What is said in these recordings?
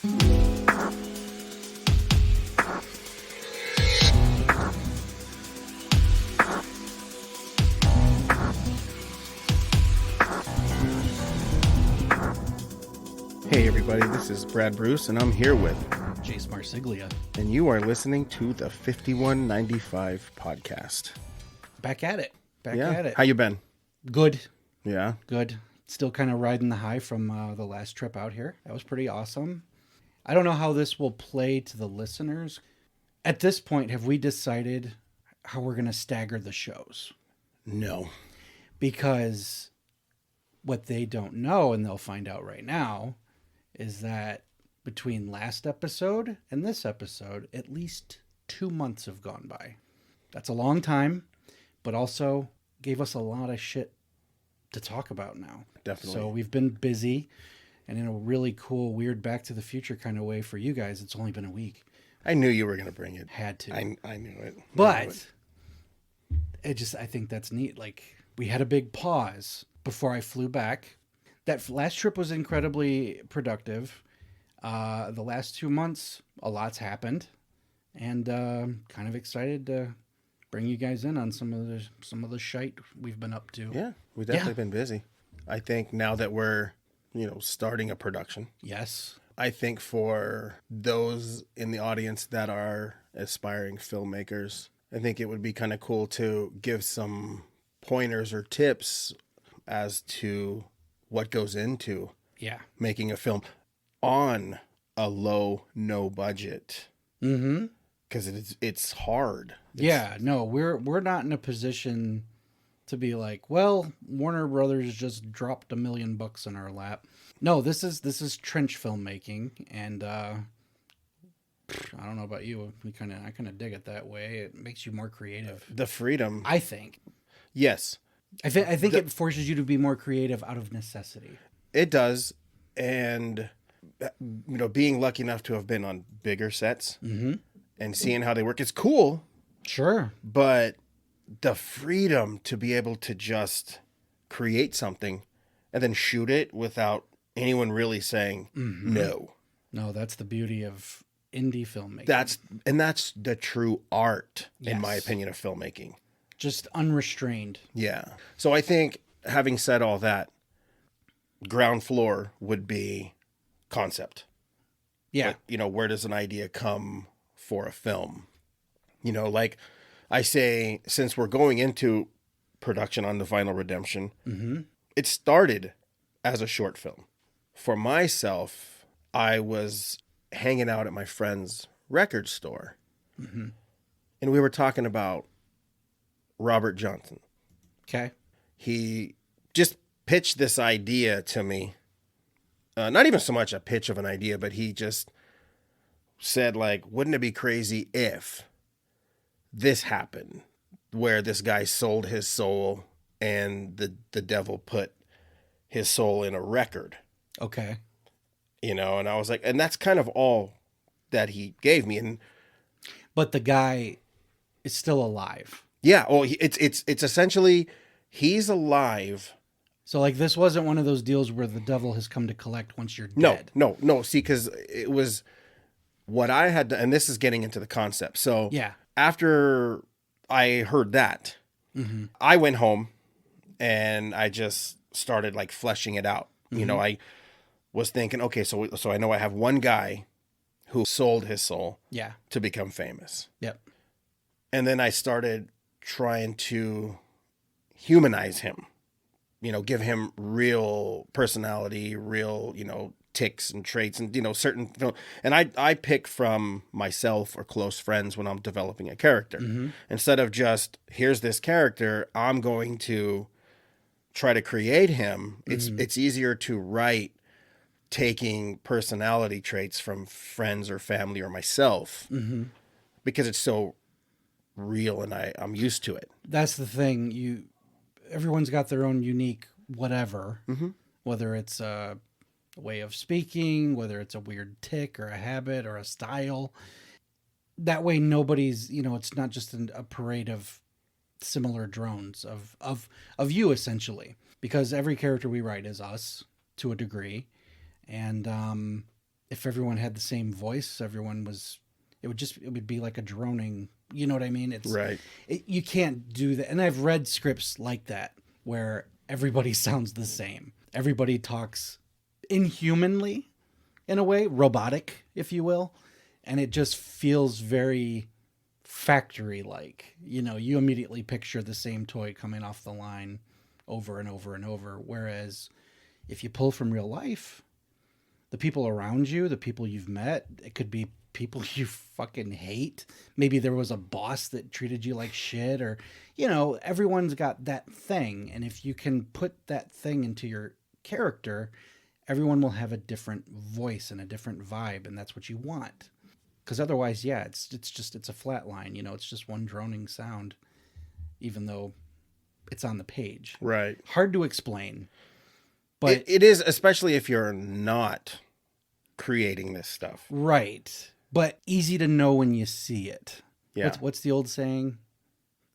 Hey everybody, this is Brad Bruce, and I'm here with Jace Marsiglia. And you are listening to the 5195 podcast. Back at it. Back at it. How you been? Good. Yeah. Good. Still kind of riding the high from the last trip out here. That was pretty awesome. I don't know how this will play to the listeners. At this point, have we decided how we're going to stagger the shows? No. Because what they don't know, and they'll find out right now, is that between last episode and this episode, at least 2 months have gone by. That's a long time, but also gave us a lot of shit to talk about now. Definitely. So we've been busy, and in a really cool, weird Back to the Future kind of way for you guys, it's only been a week. I knew you were going to bring it. Had to. I knew it. But I think that's neat. Like, we had a big pause before I flew back. That last trip was incredibly productive. The last 2 months, a lot's happened, and kind of excited to bring you guys in on some of the shite we've been up to. Yeah, we've definitely been busy. I think now that we're, starting a production. Yes. I think for those in the audience that are aspiring filmmakers, I think it would be kind of cool to give some pointers or tips as to what goes into making a film on a no budget. Mm-hmm. Because it's hard. We're not in a position to be like, well, Warner Brothers just dropped $1 million in our lap. No, this is trench filmmaking, and I don't know about you. I kind of dig it that way. It makes you more creative. The freedom, I think. Yes. I think it forces you to be more creative out of necessity. It does, and being lucky enough to have been on bigger sets and seeing how they work, it's cool. Sure. But the freedom to be able to just create something and then shoot it without anyone really saying no. No, that's the beauty of indie filmmaking. That's the true art, Yes. in my opinion, of filmmaking. Just unrestrained. Yeah. So I think, having said all that, ground floor would be concept. Yeah. Like, where does an idea come for a film? Like I say, since we're going into production on The Final Redemption, it started as a short film. For myself, I was hanging out at my friend's record store, and we were talking about Robert Johnson. Okay. He just pitched this idea to me. Not even so much a pitch of an idea, but he just said, like, wouldn't it be crazy if this happened, where this guy sold his soul and the devil put his soul in a record? Okay. And I was like, and that's kind of all that he gave me. But the guy is still alive. Yeah. Oh, it's essentially, he's alive. So, like, this wasn't one of those deals where the devil has come to collect once you're dead. No. See, because it was what I had to, and this is getting into the concept. So after I heard that, I went home and I just started, like, fleshing it out. I was thinking, okay, so I know I have one guy who sold his soul to become famous. Yep. And then I started trying to humanize him, give him real personality, real, ticks and traits and, certain, and I pick from myself or close friends when I'm developing a character. Instead of just, here's this character, I'm going to try to create him. It's easier to write taking personality traits from friends or family or myself because it's so real and I'm used to it. That's the thing. Everyone's got their own unique whatever, whether it's a way of speaking, whether it's a weird tick or a habit or a style. That way nobody's, it's not just a parade of similar drones of you, essentially, because every character we write is us to a degree. And if everyone had the same voice, it would be like a droning, you know what I mean? Right. You can't do that. And I've read scripts like that where everybody sounds the same. Everybody talks inhumanly in a way, robotic, if you will. And it just feels very factory like. You know, you immediately picture the same toy coming off the line over and over and over. Whereas if you pull from real life, the people around you, the people you've met, it could be people you fucking hate. Maybe there was a boss that treated you like shit, or, you know, everyone's got that thing. And if you can put that thing into your character, everyone will have a different voice and a different vibe. And that's what you want. Because otherwise, yeah, it's a flat line, you know, it's just one droning sound, even though it's on the page. Right. Hard to explain. But it is, especially if you're not creating this stuff. Right. But easy to know when you see it. Yeah. What's the old saying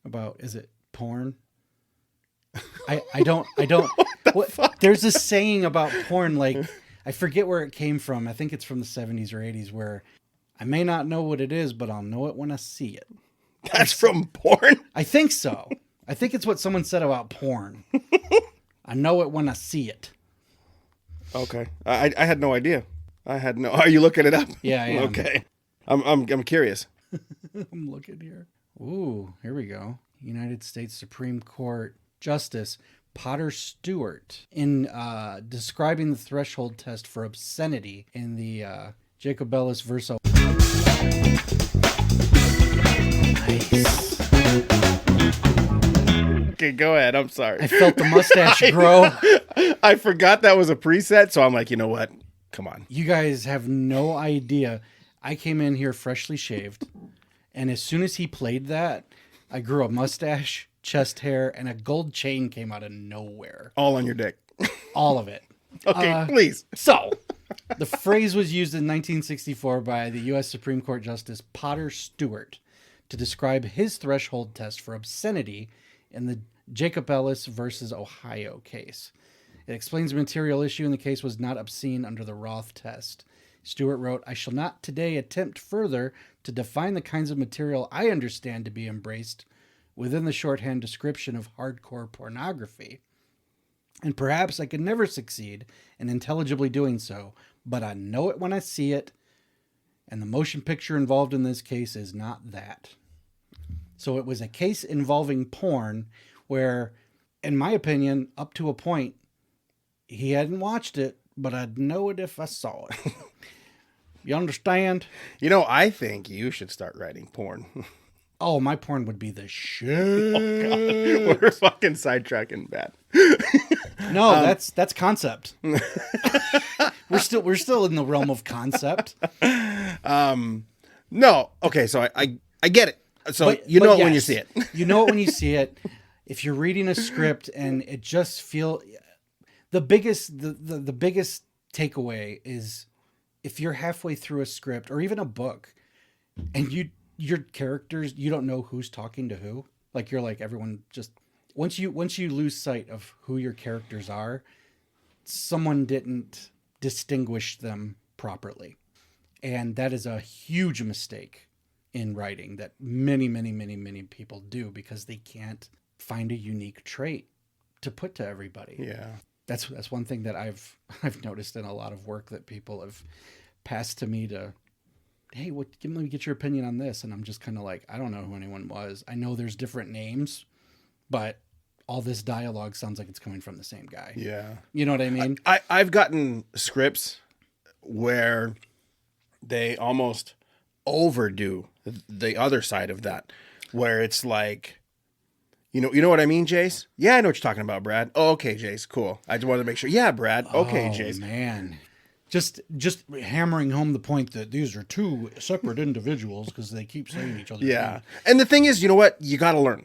about, is it porn? I don't there's a saying about porn, like, I forget where it came from. I think it's from the 70s or 80s, where I may not know what it is, but I'll know it when I see it. That's from porn? I think so. I think it's what someone said about porn. I know it when I see it. Okay. I had no idea. Are you looking it up? Yeah, I am. Okay. I'm curious. I'm looking here. Ooh, here we go. United States Supreme Court Justice Potter Stewart, in describing the threshold test for obscenity in the Jacobellis versus. Nice. Okay, go ahead. I'm sorry. I felt the mustache grow. I forgot that was a preset, so I'm like, you know what? Come on. You guys have no idea. I came in here freshly shaved, and as soon as he played that, I grew a mustache, chest hair, and a gold chain came out of nowhere. All on your dick. All of it. Okay, please. So, the phrase was used in 1964 by the U.S. Supreme Court Justice Potter Stewart to describe his threshold test for obscenity in the Jacob Ellis versus Ohio case. It explains the material issue in the case was not obscene under the Roth test. Stewart wrote, "I shall not today attempt further to define the kinds of material I understand to be embraced within the shorthand description of hardcore pornography. And perhaps I could never succeed in intelligibly doing so, but I know it when I see it, and the motion picture involved in this case is not that." So it was a case involving porn where, in my opinion, up to a point, he hadn't watched it, but I'd know it if I saw it. You understand? You know, I think you should start writing porn. Oh, my porn would be the shit. Oh, God. We're fucking sidetracking bad. No, that's concept. We're still in the realm of concept. No. Okay, so I get it. So But it yes, when you see it. You know it when you see it. If you're reading a script and it just the biggest takeaway is, if you're halfway through a script or even a book and your characters, you don't know who's talking to who. Like, you're like, everyone just, once you lose sight of who your characters are, someone didn't distinguish them properly. And that is a huge mistake in writing that many, many, many, many people do, because they can't find a unique trait to put to everybody. Yeah. That's one thing that I've noticed in a lot of work that people have passed to me to, hey, let me get your opinion on this. And I'm just kind of like, I don't know who anyone was. I know there's different names, but all this dialogue sounds like it's coming from the same guy. Yeah. You know what I mean? I've gotten scripts where they almost overdo the other side of that, where it's like, you know what I mean, Jace? Yeah, I know what you're talking about, Brad. Oh, okay, Jace, cool. I just wanted to make sure. Yeah, Brad. Okay, Jace. Man. Just hammering home the point that these are two separate individuals because they keep saying each other's Yeah. name. And the thing is, you know what? You got to learn.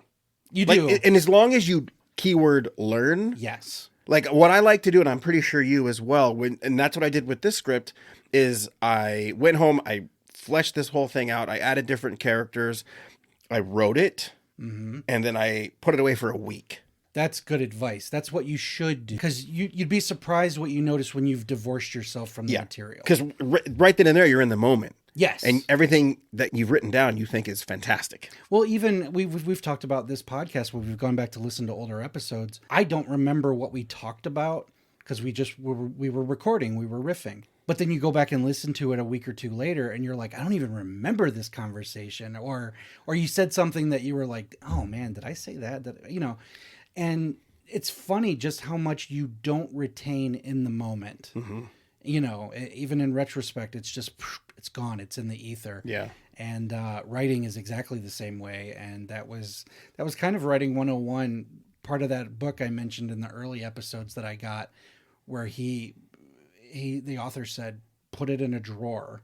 You do. And as long as you keyword learn. Yes. Like, what I like to do, and I'm pretty sure you as well, and that's what I did with this script, is I went home, I fleshed this whole thing out, I added different characters, I wrote it, and then I put it away for a week. That's good advice. That's what you should do. Because you'd be surprised what you notice when you've divorced yourself from the material. Because right then and there, you're in the moment. Yes. And everything that you've written down, you think is fantastic. Well, even we've talked about this podcast where we've gone back to listen to older episodes. I don't remember what we talked about because we were recording, we were riffing. But then you go back and listen to it a week or two later and you're like, I don't even remember this conversation. Or you said something that you were like, oh man, did I say that? And it's funny just how much you don't retain in the moment. Mm-hmm. Even in retrospect, it's gone. It's in the ether. Yeah. And writing is exactly the same way. And that was kind of writing 101, part of that book I mentioned in the early episodes that I got, where the author said, put it in a drawer.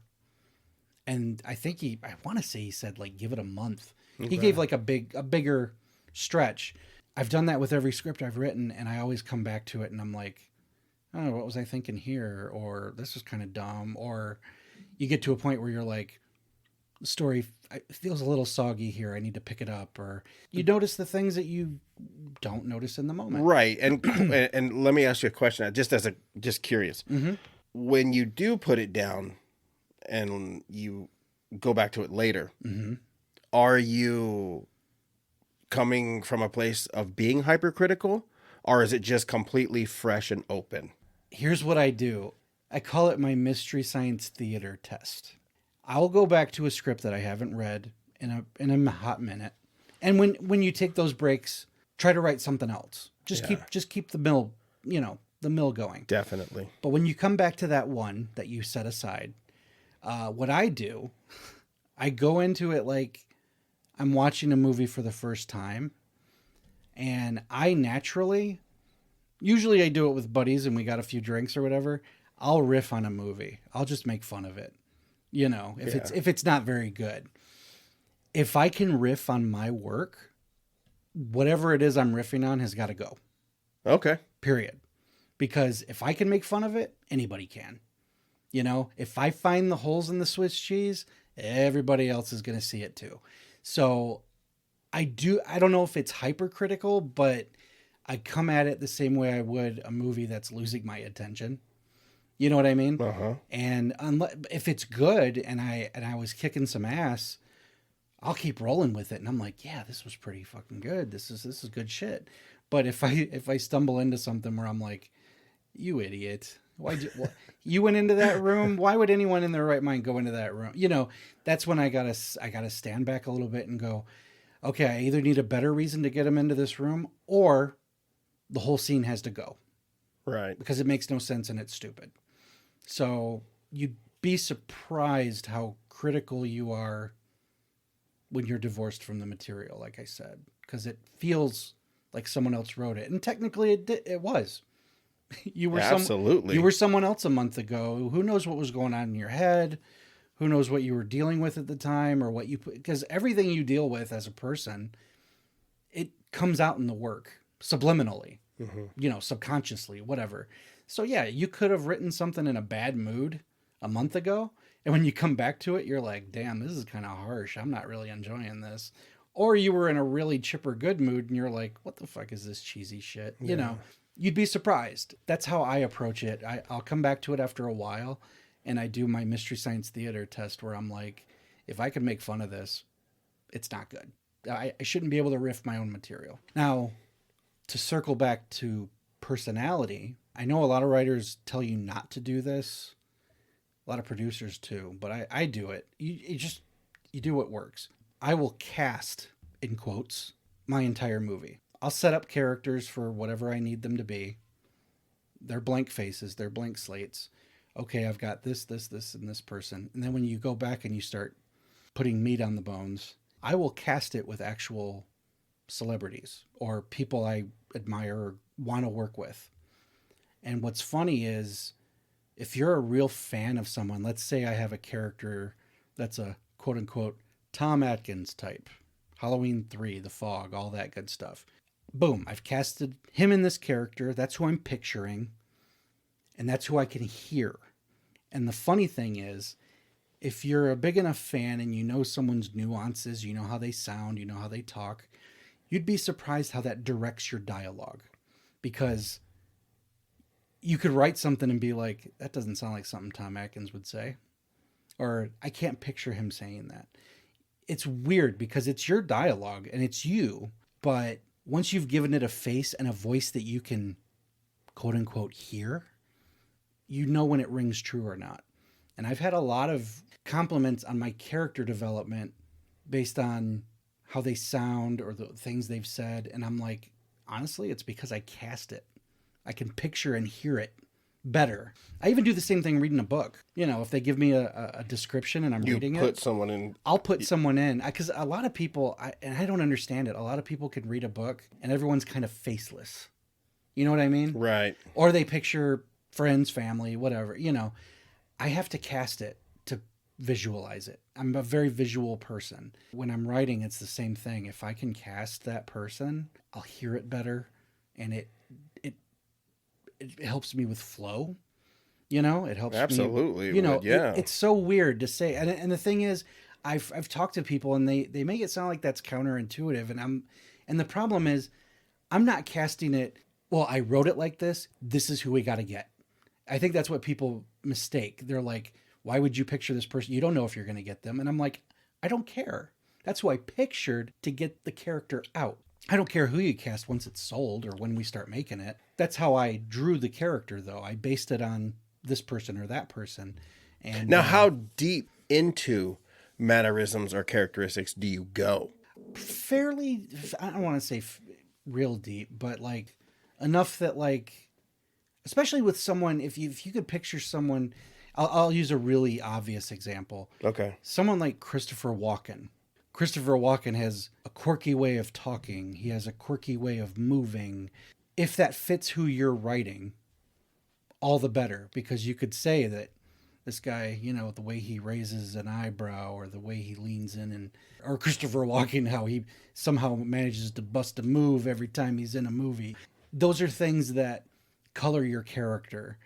And I think I want to say he said, like, give it a month. Okay. He gave like a bigger stretch. I've done that with every script I've written, and I always come back to it and I'm like, I don't know, what was I thinking here? Or this was kind of dumb. Or you get to a point where you're like, the story feels a little soggy here. I need to pick it up. Or you notice the things that you don't notice in the moment. Right. And let me ask you a question, just curious. Mm-hmm. When you do put it down and you go back to it later, mm-hmm. Are you coming from a place of being hypercritical, or is it just completely fresh and open? Here's what I do. I call it my Mystery Science Theater test. I'll go back to a script that I haven't read in a hot minute. And when you take those breaks, try to write something else. Just keep the mill, the mill going. Definitely. But when you come back to that one that you set aside, what I do, I go into it like I'm watching a movie for the first time. And I usually I do it with buddies and we got a few drinks or whatever. I'll riff on a movie. I'll just make fun of it. If it's not very good. If I can riff on my work, whatever it is I'm riffing on has got to go. Okay. Period. Because if I can make fun of it, anybody can. If I find the holes in the Swiss cheese, everybody else is going to see it too. So I don't know if it's hypercritical, but I come at it the same way I would a movie that's losing my attention. You know what I mean? Uh-huh. And if it's good and I was kicking some ass, I'll keep rolling with it. And I'm like, yeah, this was pretty fucking good. This is good shit. But if I stumble into something where I'm like, you idiot, you went into that room? Why would anyone in their right mind go into that room? That's when I gotta stand back a little bit and go, okay, I either need a better reason to get them into this room, or the whole scene has to go. Right. Because it makes no sense and it's stupid. So you'd be surprised how critical you are when you're divorced from the material, like I said, because it feels like someone else wrote it. And technically it was. Absolutely. You were someone else a month ago. Who knows what was going on in your head? Who knows what you were dealing with at the time, or what because everything you deal with as a person, it comes out in the work subliminally, mm-hmm. Subconsciously, whatever. So yeah, you could have written something in a bad mood a month ago, and when you come back to it, you're like, damn, this is kind of harsh. I'm not really enjoying this. Or you were in a really chipper good mood and you're like, what the fuck is this cheesy shit? Yeah. You'd be surprised. That's how I approach it. I'll come back to it after a while and I do my Mystery Science Theater test where I'm like, if I can make fun of this, it's not good. I shouldn't be able to riff my own material. Now, to circle back to personality, I know a lot of writers tell you not to do this. A lot of producers too, but I do it. You do what works. I will cast, in quotes, my entire movie. I'll set up characters for whatever I need them to be. They're blank faces. They're blank slates. Okay, I've got this, and this person. And then when you go back and you start putting meat on the bones, I will cast it with actual celebrities or people I admire or want to work with. And what's funny is if you're a real fan of someone, let's say I have a character that's a quote-unquote Tom Atkins type, Halloween 3, The Fog, all that good stuff. Boom, I've casted him in this character. That's who I'm picturing. And that's who I can hear. And the funny thing is, if you're a big enough fan and you know someone's nuances, you know how they sound, you know how they talk, you'd be surprised how that directs your dialogue, because you could write something and be like, that doesn't sound like something Tom Atkins would say, or I can't picture him saying that. It's weird because it's your dialogue and it's you, but once you've given it a face and a voice that you can quote unquote hear, you know when it rings true or not. And I've had a lot of compliments on my character development based on how they sound or the things they've said. And I'm like, honestly, it's because I cast it. I can picture and hear it better. I even do the same thing reading a book. You know, if they give me a description and I'm reading it, someone in. I'll put someone in, because a lot of people, and I don't understand it, a lot of people can read a book and everyone's kind of faceless. You know what I mean? Right. Or they picture friends, family, whatever. You know, I have to cast it to visualize it. I'm a very visual person. When I'm writing, it's the same thing. If I can cast that person, I'll hear it better, and it helps me with flow. You know, it helps Absolutely. me. You know, yeah. It's so weird to say. And the thing is, I've talked to people and they make it sound like that's counterintuitive. And the problem is, I'm not casting it, well, I wrote it like this. This is who we got to get. I think that's what people mistake. They're like, why would you picture this person? You don't know if you're going to get them. And I'm like, I don't care. That's who I pictured to get the character out. I don't care who you cast once it's sold or when we start making it. That's how I drew the character, though. I based it on this person or that person. And now, how deep into mannerisms or characteristics do you go? Fairly, I don't want to say real deep, but like enough that, like, especially with someone, if you could picture someone, I'll use a really obvious example. Okay. Someone like Christopher Walken. Christopher Walken has a quirky way of talking. He has a quirky way of moving. If that fits who you're writing, all the better, because you could say that this guy, you know, the way he raises an eyebrow or the way he leans in, or Christopher Walken, how he somehow manages to bust a move every time he's in a movie. Those are things that color your character.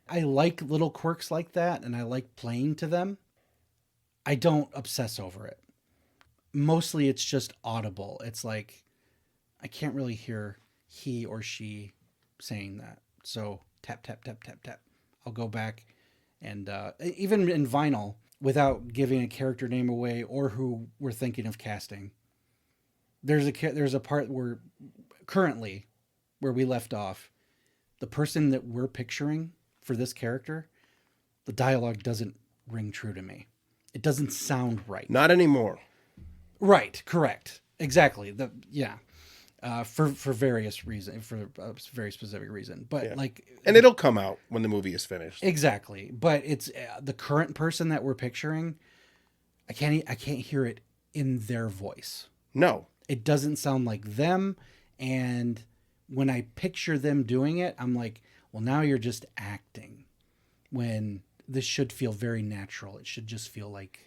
I like little quirks like that, and I like playing to them. I don't obsess over it. Mostly it's just audible. It's like, I can't really hear he or she saying that. So tap, tap, tap, tap, tap. I'll go back and even in vinyl, without giving a character name away or who we're thinking of casting, there's a part where currently where we left off, the person that we're picturing for this character, the dialogue doesn't ring true to me. It doesn't sound right. Not anymore. Right. Correct. Exactly. For various reasons, for a very specific reason, but Yeah. like, And it'll come out when the movie is finished. exactly. But it's the current person that we're picturing. I can't hear it in their voice. No. It doesn't sound like them. And when I picture them doing it, I'm like, well, now you're just acting, when this should feel very natural. It should just feel like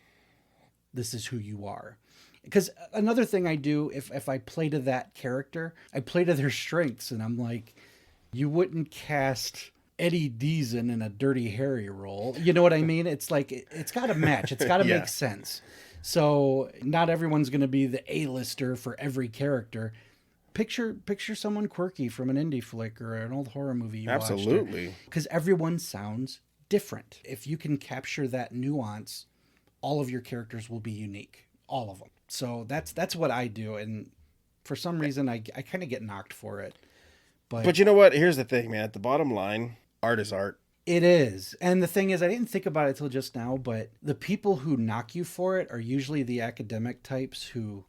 this is who you are. Because another thing I do, if I play to that character, I play to their strengths. And I'm like, you wouldn't cast Eddie Deason in a Dirty Harry role. You know what I mean? It's like, it's got to match. It's got to Yeah. make sense. So not everyone's going to be the A-lister for every character. Picture someone quirky from an indie flick or an old horror movie you watched. Absolutely. Because everyone sounds different. If you can capture that nuance, all of your characters will be unique. All of them. So that's what I do. And for some reason, I kind of get knocked for it. But you know what? Here's the thing, man. At the bottom line, art is art. It is. And the thing is, I didn't think about it till just now, but the people who knock you for it are usually the academic types who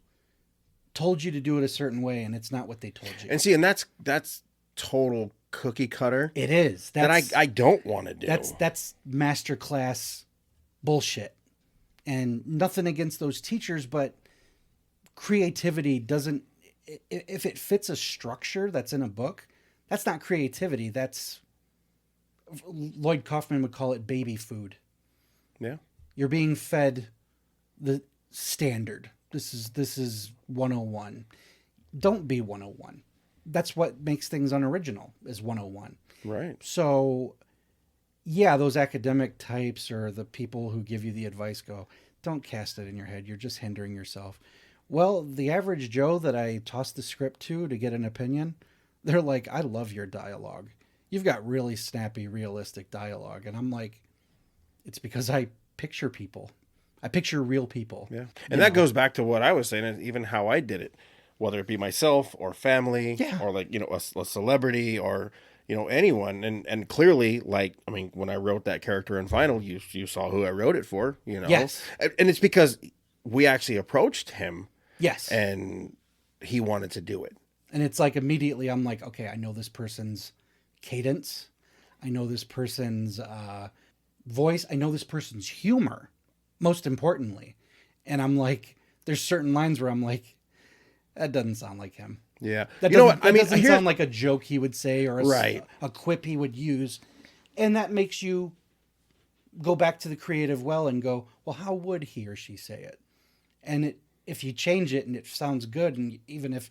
told you to do it a certain way, and it's not what they told you. And see, and that's total cookie cutter. It is. That I don't want to do. That's masterclass bullshit. And nothing against those teachers, but creativity doesn't, if it fits a structure that's in a book, that's not creativity. That's, Lloyd Kaufman would call it baby food. Yeah. You're being fed the standard. This is 101. Don't be 101. That's what makes things unoriginal, is 101. Right. So, yeah, those academic types or the people who give you the advice go, don't cast it in your head. You're just hindering yourself. Well, the average Joe that I toss the script to get an opinion, they're like, I love your dialogue. You've got really snappy, realistic dialogue. And I'm like, it's because I picture people. I picture real people. Yeah. And that goes back to what I was saying, and even how I did it, whether it be myself or family or like, a celebrity or, anyone. And clearly, like, I mean, when I wrote that character in Final, you saw who I wrote it for, Yes. And it's because we actually approached him. Yes. And he wanted to do it. And it's like immediately I'm like, okay, I know this person's cadence. I know this person's voice. I know this person's humor, most importantly. And I'm like, there's certain lines where I'm like, that doesn't sound like him. Yeah. That doesn't sound like a joke he would say or a quip he would use. And that makes you go back to the creative well and go, well, how would he or she say it? And if you change it and it sounds good, and even if,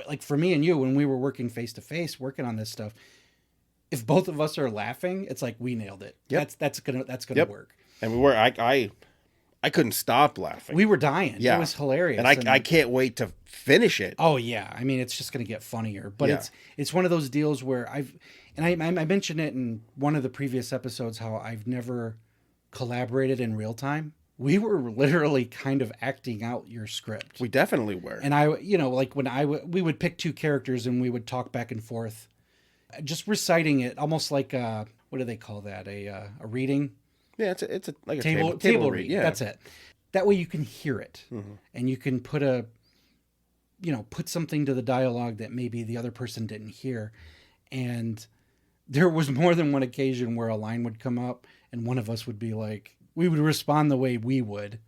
like for me and you, when we were working face to face, working on this stuff, if both of us are laughing, it's like we nailed it. Yep. That's gonna work. And we were, I couldn't stop laughing. We were dying. Yeah. It was hilarious. And I can't wait to finish it. Oh yeah. I mean, it's just gonna get funnier. But it's one of those deals where I mentioned it in one of the previous episodes how I've never collaborated in real time. We were literally kind of acting out your script. We definitely were. And like when we would pick two characters and we would talk back and forth, just reciting it, almost like what do they call that? A reading? Yeah, it's like a table read. Yeah, that's it. That way you can hear it, mm-hmm. and you can put put something to the dialogue that maybe the other person didn't hear. And there was more than one occasion where a line would come up, and one of us would be like, we would respond the way we would.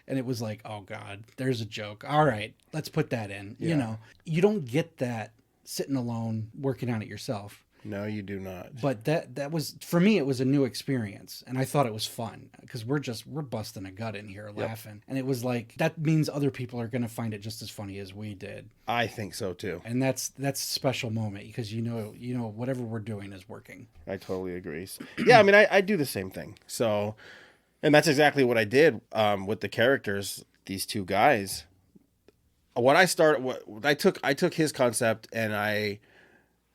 And it was like, oh God, there's a joke. All right, let's put that in. Yeah. You don't get that sitting alone working on it yourself. No, you do not. But that was, for me, it was a new experience. And I thought it was fun because we're busting a gut in here laughing. And it was like, that means other people are going to find it just as funny as we did. I think so too. And that's a special moment because whatever we're doing is working. I totally agree. So, yeah, I mean, I do the same thing. So, and that's exactly what I did with the characters, these two guys. I took his concept and I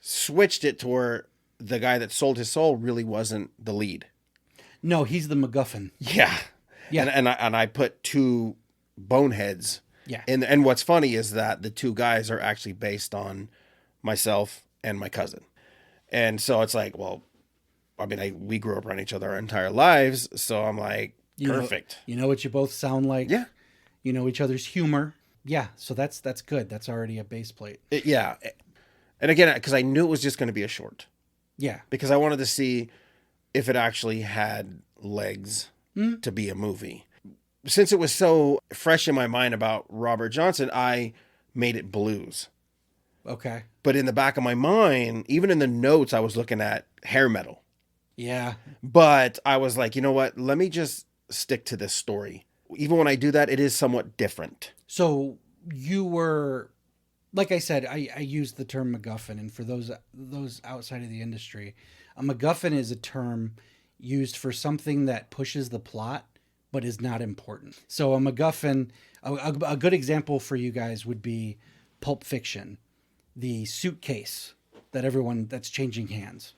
switched it to where the guy that sold his soul really wasn't the lead. No, he's the MacGuffin. Yeah. And I put two boneheads. Yeah. And what's funny is that the two guys are actually based on myself and my cousin. And so it's like, well, I mean, we grew up around each other our entire lives, so I'm like, perfect. You know what you both sound like? Yeah. You know each other's humor. Yeah, so that's good. That's already a base plate. Yeah. And again, because I knew it was just going to be a short. Yeah. Because I wanted to see if it actually had legs to be a movie. Since it was so fresh in my mind about Robert Johnson, I made it blues. Okay. But in the back of my mind, even in the notes, I was looking at hair metal. Yeah. But I was like, you know what? Let me just stick to this story. Even when I do that, it is somewhat different. So you were, like I said, I used the term MacGuffin. And for those outside of the industry, a MacGuffin is a term used for something that pushes the plot, but is not important. So a MacGuffin, a good example for you guys would be Pulp Fiction, the suitcase that's changing hands.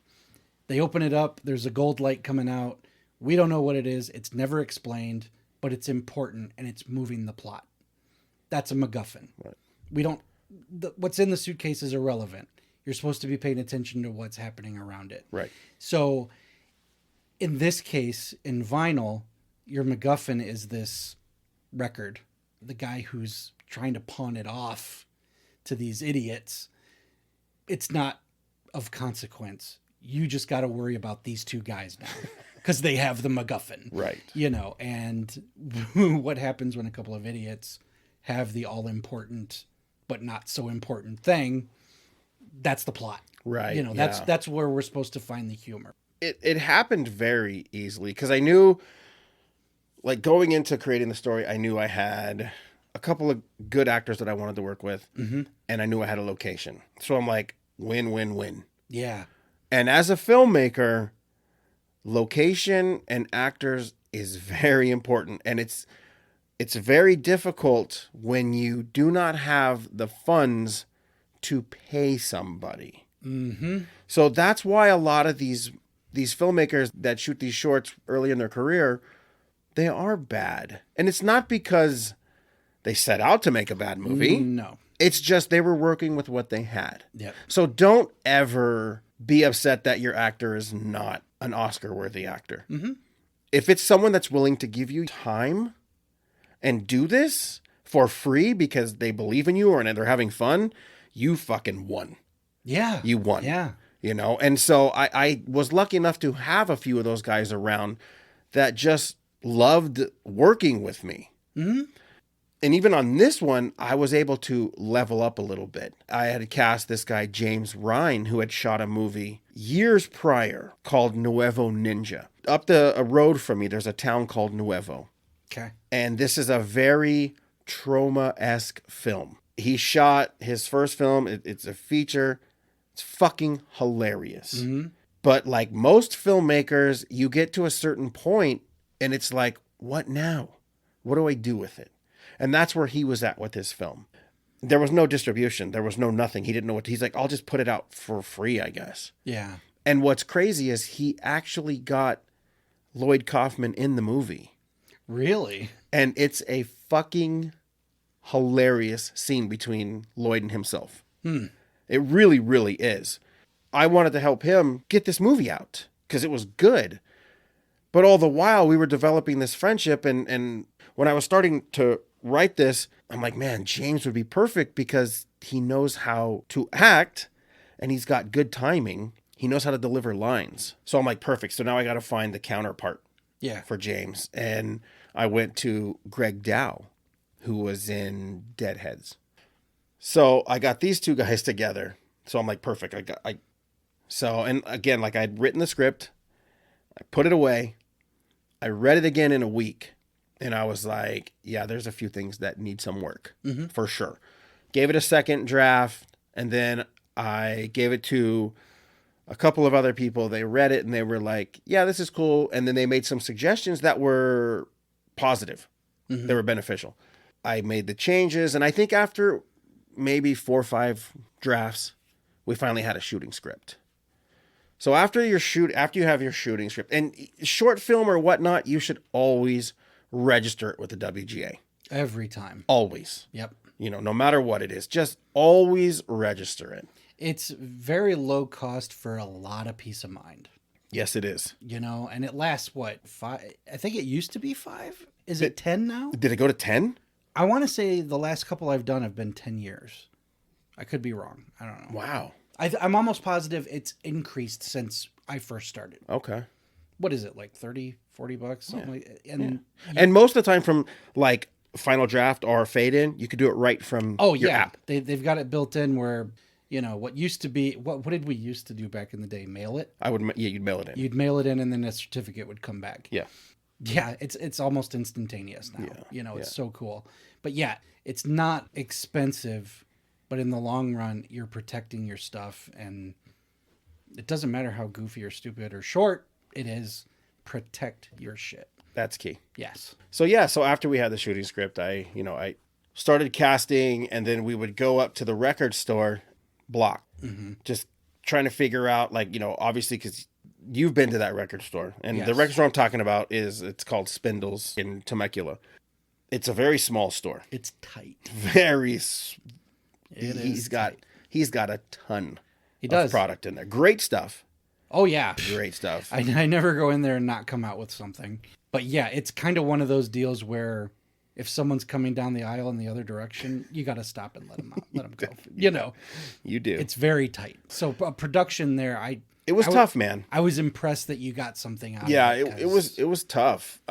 They open it up. There's a gold light coming out. We don't know what it is. It's never explained, but it's important and it's moving the plot. That's a MacGuffin. Right. What's in the suitcase is irrelevant. You're supposed to be paying attention to what's happening around it. Right. So in this case, in vinyl, your MacGuffin is this record. The guy who's trying to pawn it off to these idiots. It's not of consequence. You just got to worry about these two guys now because they have the MacGuffin. Right. And what happens when a couple of idiots have the all-important but not so important thing, that's the plot. Right. That's where we're supposed to find the humor. It happened very easily because I knew, like, going into creating the story, I knew I had a couple of good actors that I wanted to work with, mm-hmm. and I knew I had a location. So I'm like, win, win, win. Yeah. And as a filmmaker, location and actors is very important. And it's It's very difficult when you do not have the funds to pay somebody. Mm-hmm. So that's why a lot of these filmmakers that shoot these shorts early in their career, they are bad. And it's not because they set out to make a bad movie. No. It's just they were working with what they had. Yep. So don't ever be upset that your actor is not an Oscar-worthy actor. Mm-hmm. If it's someone that's willing to give you time and do this for free because they believe in you or they're having fun, you fucking won. Yeah. You won. Yeah. You know? And so I was lucky enough to have a few of those guys around that just loved working with me. Mm-hmm. And even on this one, I was able to level up a little bit. I had cast this guy, James Ryan, who had shot a movie years prior called Nuevo Ninja. Up a road from me, there's a town called Nuevo. Okay. And this is a very trauma-esque film. He shot his first film. It's a feature. It's fucking hilarious. Mm-hmm. But like most filmmakers, you get to a certain point and it's like, what now? What do I do with it? And that's where he was at with his film. There was no distribution. There was no nothing. He didn't know what. He's like, I'll just put it out for free, I guess. Yeah. And what's crazy is he actually got Lloyd Kaufman in the movie. Really? And it's a fucking hilarious scene between Lloyd and himself. It really, really is. I wanted to help him get this movie out because it was good. But all the while we were developing this friendship, and when I was starting to write this, I'm like, man, James would be perfect because he knows how to act and he's got good timing. He knows how to deliver lines. So I'm like, perfect. So now I got to find the counterpart for James. And I went to Greg Dow, who was in Deadheads. So I got these two guys together. So I'm like, perfect. And again, like I'd written the script, I put it away. I read it again in a week. And I was like, yeah, there's a few things that need some work for sure. Gave it a second draft. And then I gave it to a couple of other people. They read it and they were like, yeah, this is cool. And then they made some suggestions that were positive. They were beneficial. I made the changes. And I think after maybe 4 or 5 drafts, we finally had a shooting script. So after you have your shooting script and short film or whatnot, you should always register it with the WGA. Every time. Always. Yep. No matter what it is, just always register it. It's very low cost for a lot of peace of mind. Yes, it is. And it lasts what, 5? I think it used to be 5. Is it 10 now? Did it go to 10? I want to say the last couple I've done have been 10 years. I could be wrong. I don't know. Wow. I'm almost positive it's increased since I first started. Okay. What is it, like $30, $40? Something like that. And most of the time from like Final Draft or Fade In, you could do it right from your app. They've got it built in where, what used to be, what did we used to do back in the day? Mail it? You'd mail it in. You'd mail it in and then a certificate would come back. Yeah. Yeah, it's almost instantaneous now. Yeah. It's so cool. But yeah, it's not expensive, but in the long run, you're protecting your stuff, and it doesn't matter how goofy or stupid or short it is, protect your shit. That's key. Yes. So after we had the shooting script, I started casting, and then we would go up to the record store block, just trying to figure out, like, obviously, because you've been to that record store, and the record store I'm talking about it's called Spindles in Temecula. It's a very small store. It's tight. He's got a ton of product in there. Great stuff. Oh yeah. Great stuff. I never go in there and not come out with something. But yeah, it's kind of one of those deals where if someone's coming down the aisle in the other direction, you got to stop and let them out, let them go. You do. It's very tight. So production there, it was tough, man. I was impressed that you got something out of it. Yeah, it was tough.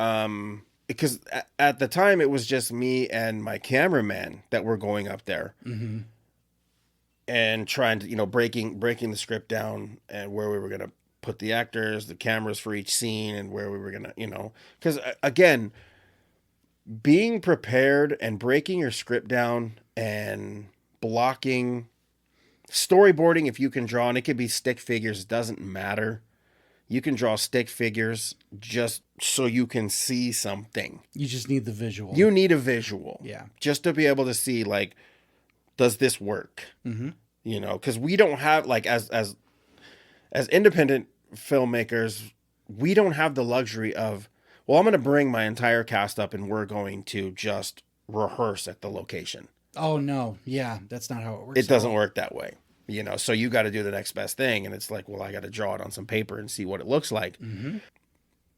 Because at the time it was just me and my cameraman that were going up there and trying to, breaking the script down and where we were going to put the actors, the cameras for each scene, and where we were going to, because again, being prepared and breaking your script down and blocking, storyboarding, if you can draw, and it could be stick figures, it doesn't matter. You can draw stick figures just so you can see something. You just need the visual. You need a visual. Yeah. Just to be able to see, like, does this work? Mm-hmm. You know, because we don't have, like, as independent filmmakers, we don't have the luxury of, well, I'm going to bring my entire cast up and we're going to just rehearse at the location. Oh, no. Yeah, that's not how it works. It doesn't work that way. You know, so you got to do the next best thing. And it's like, well, I got to draw it on some paper and see what it looks like. Mm-hmm.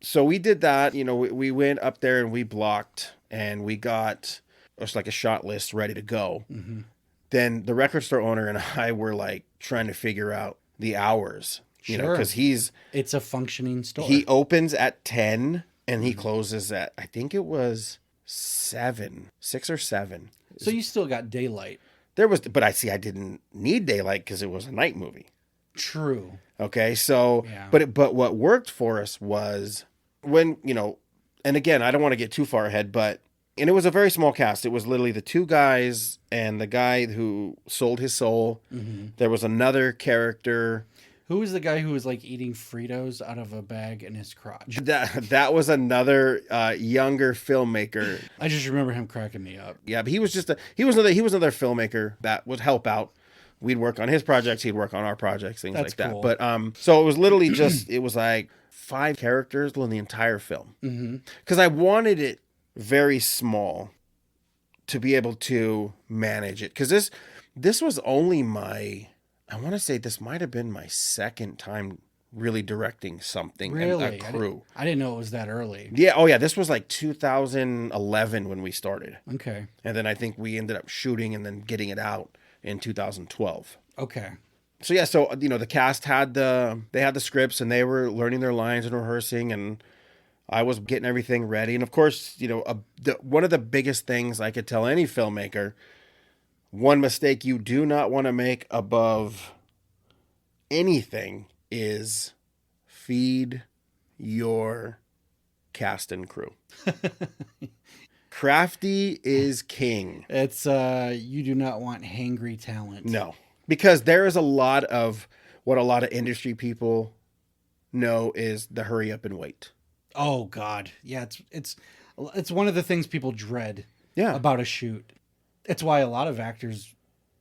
So we did that. You know, we went up there and we blocked and we got just like a shot list ready to go. Mm-hmm. Then the record store owner and I were like trying to figure out the hours, you know, because it's a functioning store. He opens at 10 and he closes at, I think it was 6 or 7. So you still got daylight. But I didn't need daylight because it was a night movie. True. Okay, so, Yeah. but what worked for us was when, you know, and again, I don't want to get too far ahead, and it was a very small cast. It was literally the 2 guys and the guy who sold his soul. Mm-hmm. There was another character. Who was the guy who was like eating Fritos out of a bag in his crotch? That was another younger filmmaker. I just remember him cracking me up. Yeah, but he was another filmmaker that would help out. We'd work on his projects, he'd work on our projects, things That's like cool. that. But so it was literally just it was like 5 characters in the entire film. Mm-hmm. Because I wanted it very small to be able to manage it. Because this was only I want to say this might have been my second time really directing something. Really? And a crew. I didn't know it was that early. Yeah. Oh, yeah. This was like 2011 when we started. Okay. And then I think we ended up shooting and then getting it out in 2012. Okay. So, yeah. So, you know, the cast had the scripts and they were learning their lines and rehearsing, and I was getting everything ready. And of course, you know, one of the biggest things I could tell any filmmaker, one mistake you do not want to make above anything is feed your cast and crew. Crafty is king. It's you do not want hangry talent. No, because there is a lot of what a lot of industry people know is the hurry up and wait. Oh God, yeah. It's one of the things people dread. Yeah. About a shoot. It's why a lot of actors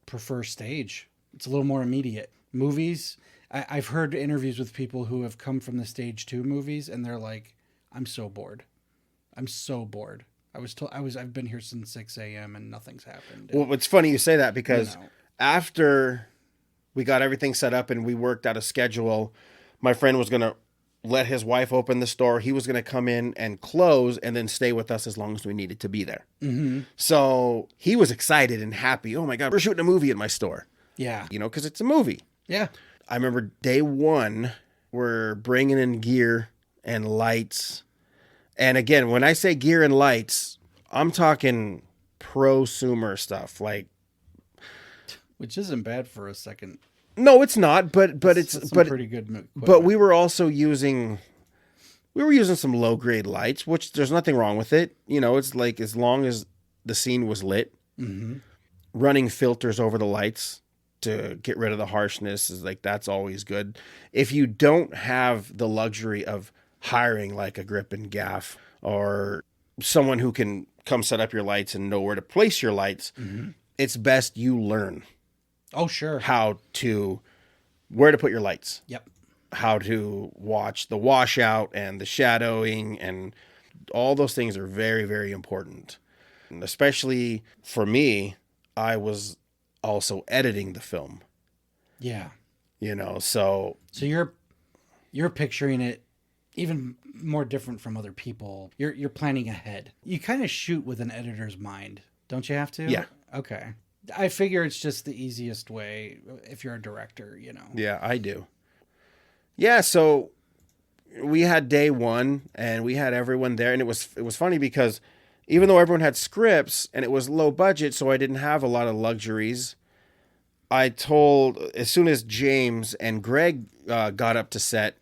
prefer stage. It's a little more immediate. Movies. I've heard interviews with people who have come from the stage 2 movies, and they're like, "I'm so bored. I'm so bored. I've been here since 6 a.m. and nothing's happened." Well, it's funny you say that because You know. after we got everything set up and we worked out a schedule, my friend was going to let his wife open the store. He was going to come in and close and then stay with us as long as we needed to be there. Mm-hmm. So he was excited and happy. Oh my God, we're shooting a movie at my store. Yeah. You know, because it's a movie. Yeah. I remember day 1, we're bringing in gear and lights. And again, when I say gear and lights, I'm talking prosumer stuff. Like, Which isn't bad for a second. no, it's not, but That's some pretty good equipment. But we were also using some low grade lights, which there's nothing wrong with it. You know, it's like as long as the scene was lit, Mm-hmm. running filters over the lights to get rid of the harshness is like, that's always good. If you don't have the luxury of hiring like a grip and gaff or someone who can come set up your lights and know where to place your lights, Mm-hmm. it's best you learn Oh, sure. where to put your lights. Yep. How to watch the washout and the shadowing, and all those things are very, very important. And especially for me, I was also editing the film, Yeah. you know, so So you're picturing it even more different from other people. You're planning ahead. You kind of shoot with an editor's mind, don't you have to? Yeah. Okay. I figure it's just the easiest way if you're a director, you know. yeah, I do. Yeah, so we had day 1 and we had everyone there, and it was funny because even though everyone had scripts and it was low budget, so I didn't have a lot of luxuries, as soon as James and Greg got up to set,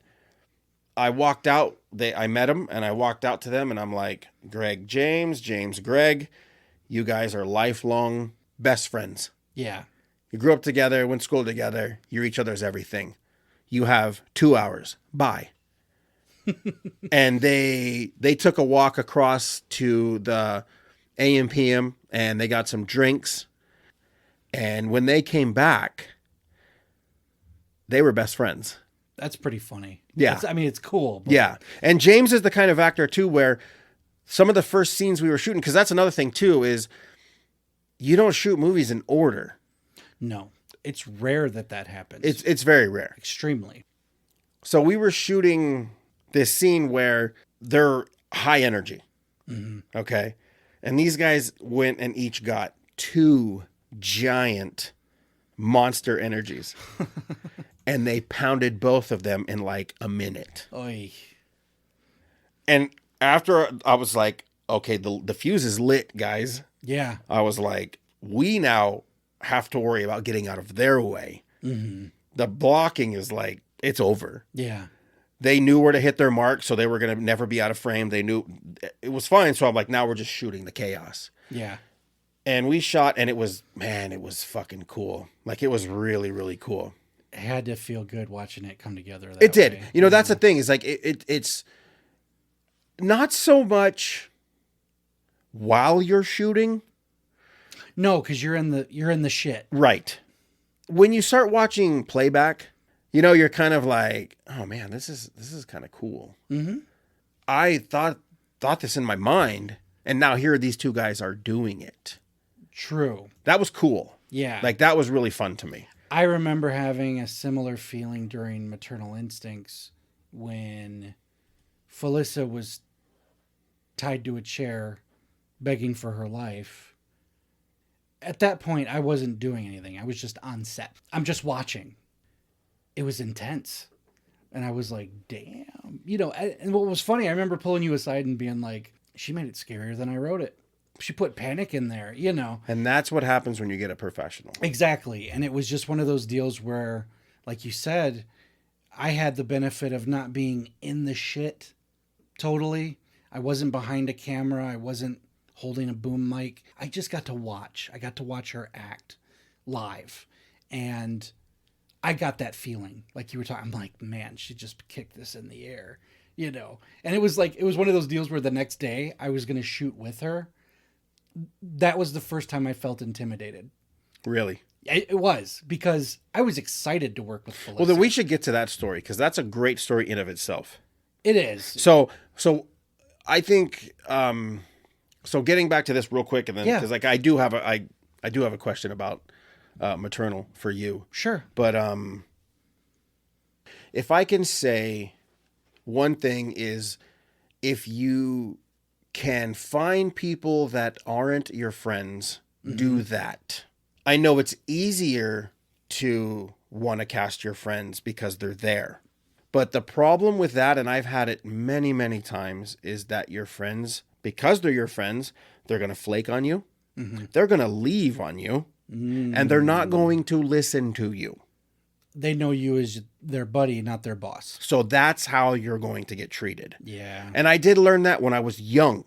I walked out. I met them and I walked out to them and I'm like, Greg, James, Greg, you guys are lifelong best friends. Yeah. You grew up together, went to school together. You're each other's everything. You have 2 hours. Bye. And they took a walk across to the AM/PM and they got some drinks. And when they came back, they were best friends. That's pretty funny. Yeah. I mean, it's cool. But... Yeah. And James is the kind of actor too, where some of the first scenes we were shooting, because that's another thing too, is you don't shoot movies in order. No, it's rare that happens. It's very rare. Extremely. So we were shooting this scene where they're high energy. Mm-hmm. Okay. And these guys went and each got 2 giant monster energies. And they pounded both of them in like a minute. Oy. And after I was like, okay, the fuse is lit, guys. Yeah. I was like, we now have to worry about getting out of their way. Mm-hmm. The blocking is like, it's over. Yeah. They knew where to hit their mark, so they were going to never be out of frame. They knew it was fine. So I'm like, now we're just shooting the chaos. Yeah. And we shot, and it was fucking cool. Like, it was really, really cool. It had to feel good watching it come together. It did. Way. You know, that's the thing, is like, it's not so much while you're shooting. No, because you're in the shit. Right. When you start watching playback, you know, you're kind of like, oh man, this is kind of cool. Mm-hmm. I thought this in my mind, and now here these 2 guys are doing it. True. That was cool. Yeah. Like, that was really fun to me. I remember having a similar feeling during Maternal Instincts when Felissa was tied to a chair begging for her life. At that point, I wasn't doing anything. I was just on set. I'm just watching. It was intense. And I was like, damn. You know, and what was funny, I remember pulling you aside and being like, she made it scarier than I wrote it. She put panic in there, you know. And that's what happens when you get a professional. Exactly. And it was just one of those deals where, like you said, I had the benefit of not being in the shit totally. I wasn't behind a camera. I wasn't holding a boom mic. I just got to watch. I got to watch her act live. And I got that feeling, like you were talking. I'm like, man, she just kicked this in the air, you know. And it was one of those deals where the next day I was going to shoot with her. That was the first time I felt intimidated. Really? It was, because I was excited to work with Felissa. Well, then we should get to that story, because that's a great story in of itself. It is. So I think, so getting back to this real quick, and then, because like I do have a question about Maternal for you. Sure. But if I can say one thing is, if you can find people that aren't your friends, do that. I know it's easier to want to cast your friends because they're there. But the problem with that, and I've had it many, many times, is that your friends, because they're your friends, they're going to flake on you. Mm-hmm. They're going to leave on you. Mm-hmm. And they're not going to listen to you. They know you as their buddy, not their boss. So that's how you're going to get treated. Yeah. And I did learn that when I was young.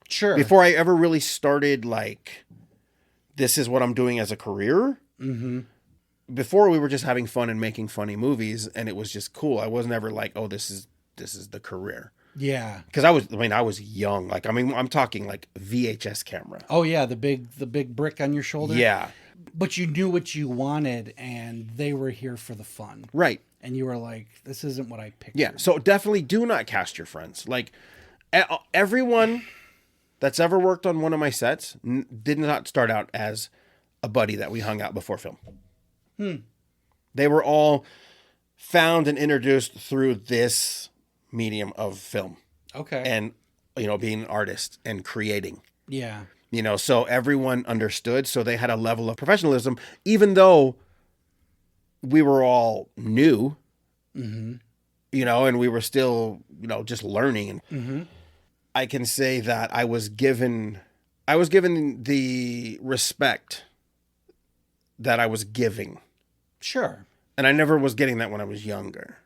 Sure. Before I ever really started, like, this is what I'm doing as a career. Mm-hmm. Before, we were just having fun and making funny movies, and it was just cool. I wasn't ever like, oh, this is the career. Yeah. Because I was young. Like, I'm talking like VHS camera. Oh yeah, the big brick on your shoulder. Yeah. But you knew what you wanted, and they were here for the fun. Right. And you were like, this isn't what I pictured. Yeah. So definitely do not cast your friends. Like, everyone that's ever worked on one of my sets did not start out as a buddy that we hung out before film. They were all found and introduced through this medium of film. Okay. And, being an artist and creating. Yeah. So everyone understood. So they had a level of professionalism, even though we were all new, and we were still, just learning. And I can say that I was given the respect that I was giving. Sure. And I never was getting that when I was younger.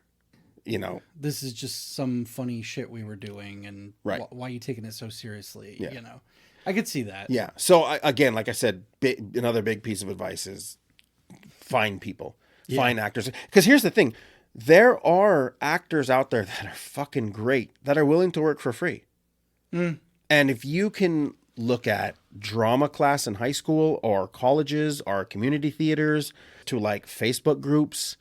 This is just some funny shit we were doing, and right. Why are you taking it so seriously? Yeah. I could see that. Yeah. So again, like I said, another big piece of advice is find people, find actors. Because here's the thing. There are actors out there that are fucking great that are willing to work for free. Mm. And if you can look at drama class in high school or colleges or community theaters to like Facebook groups,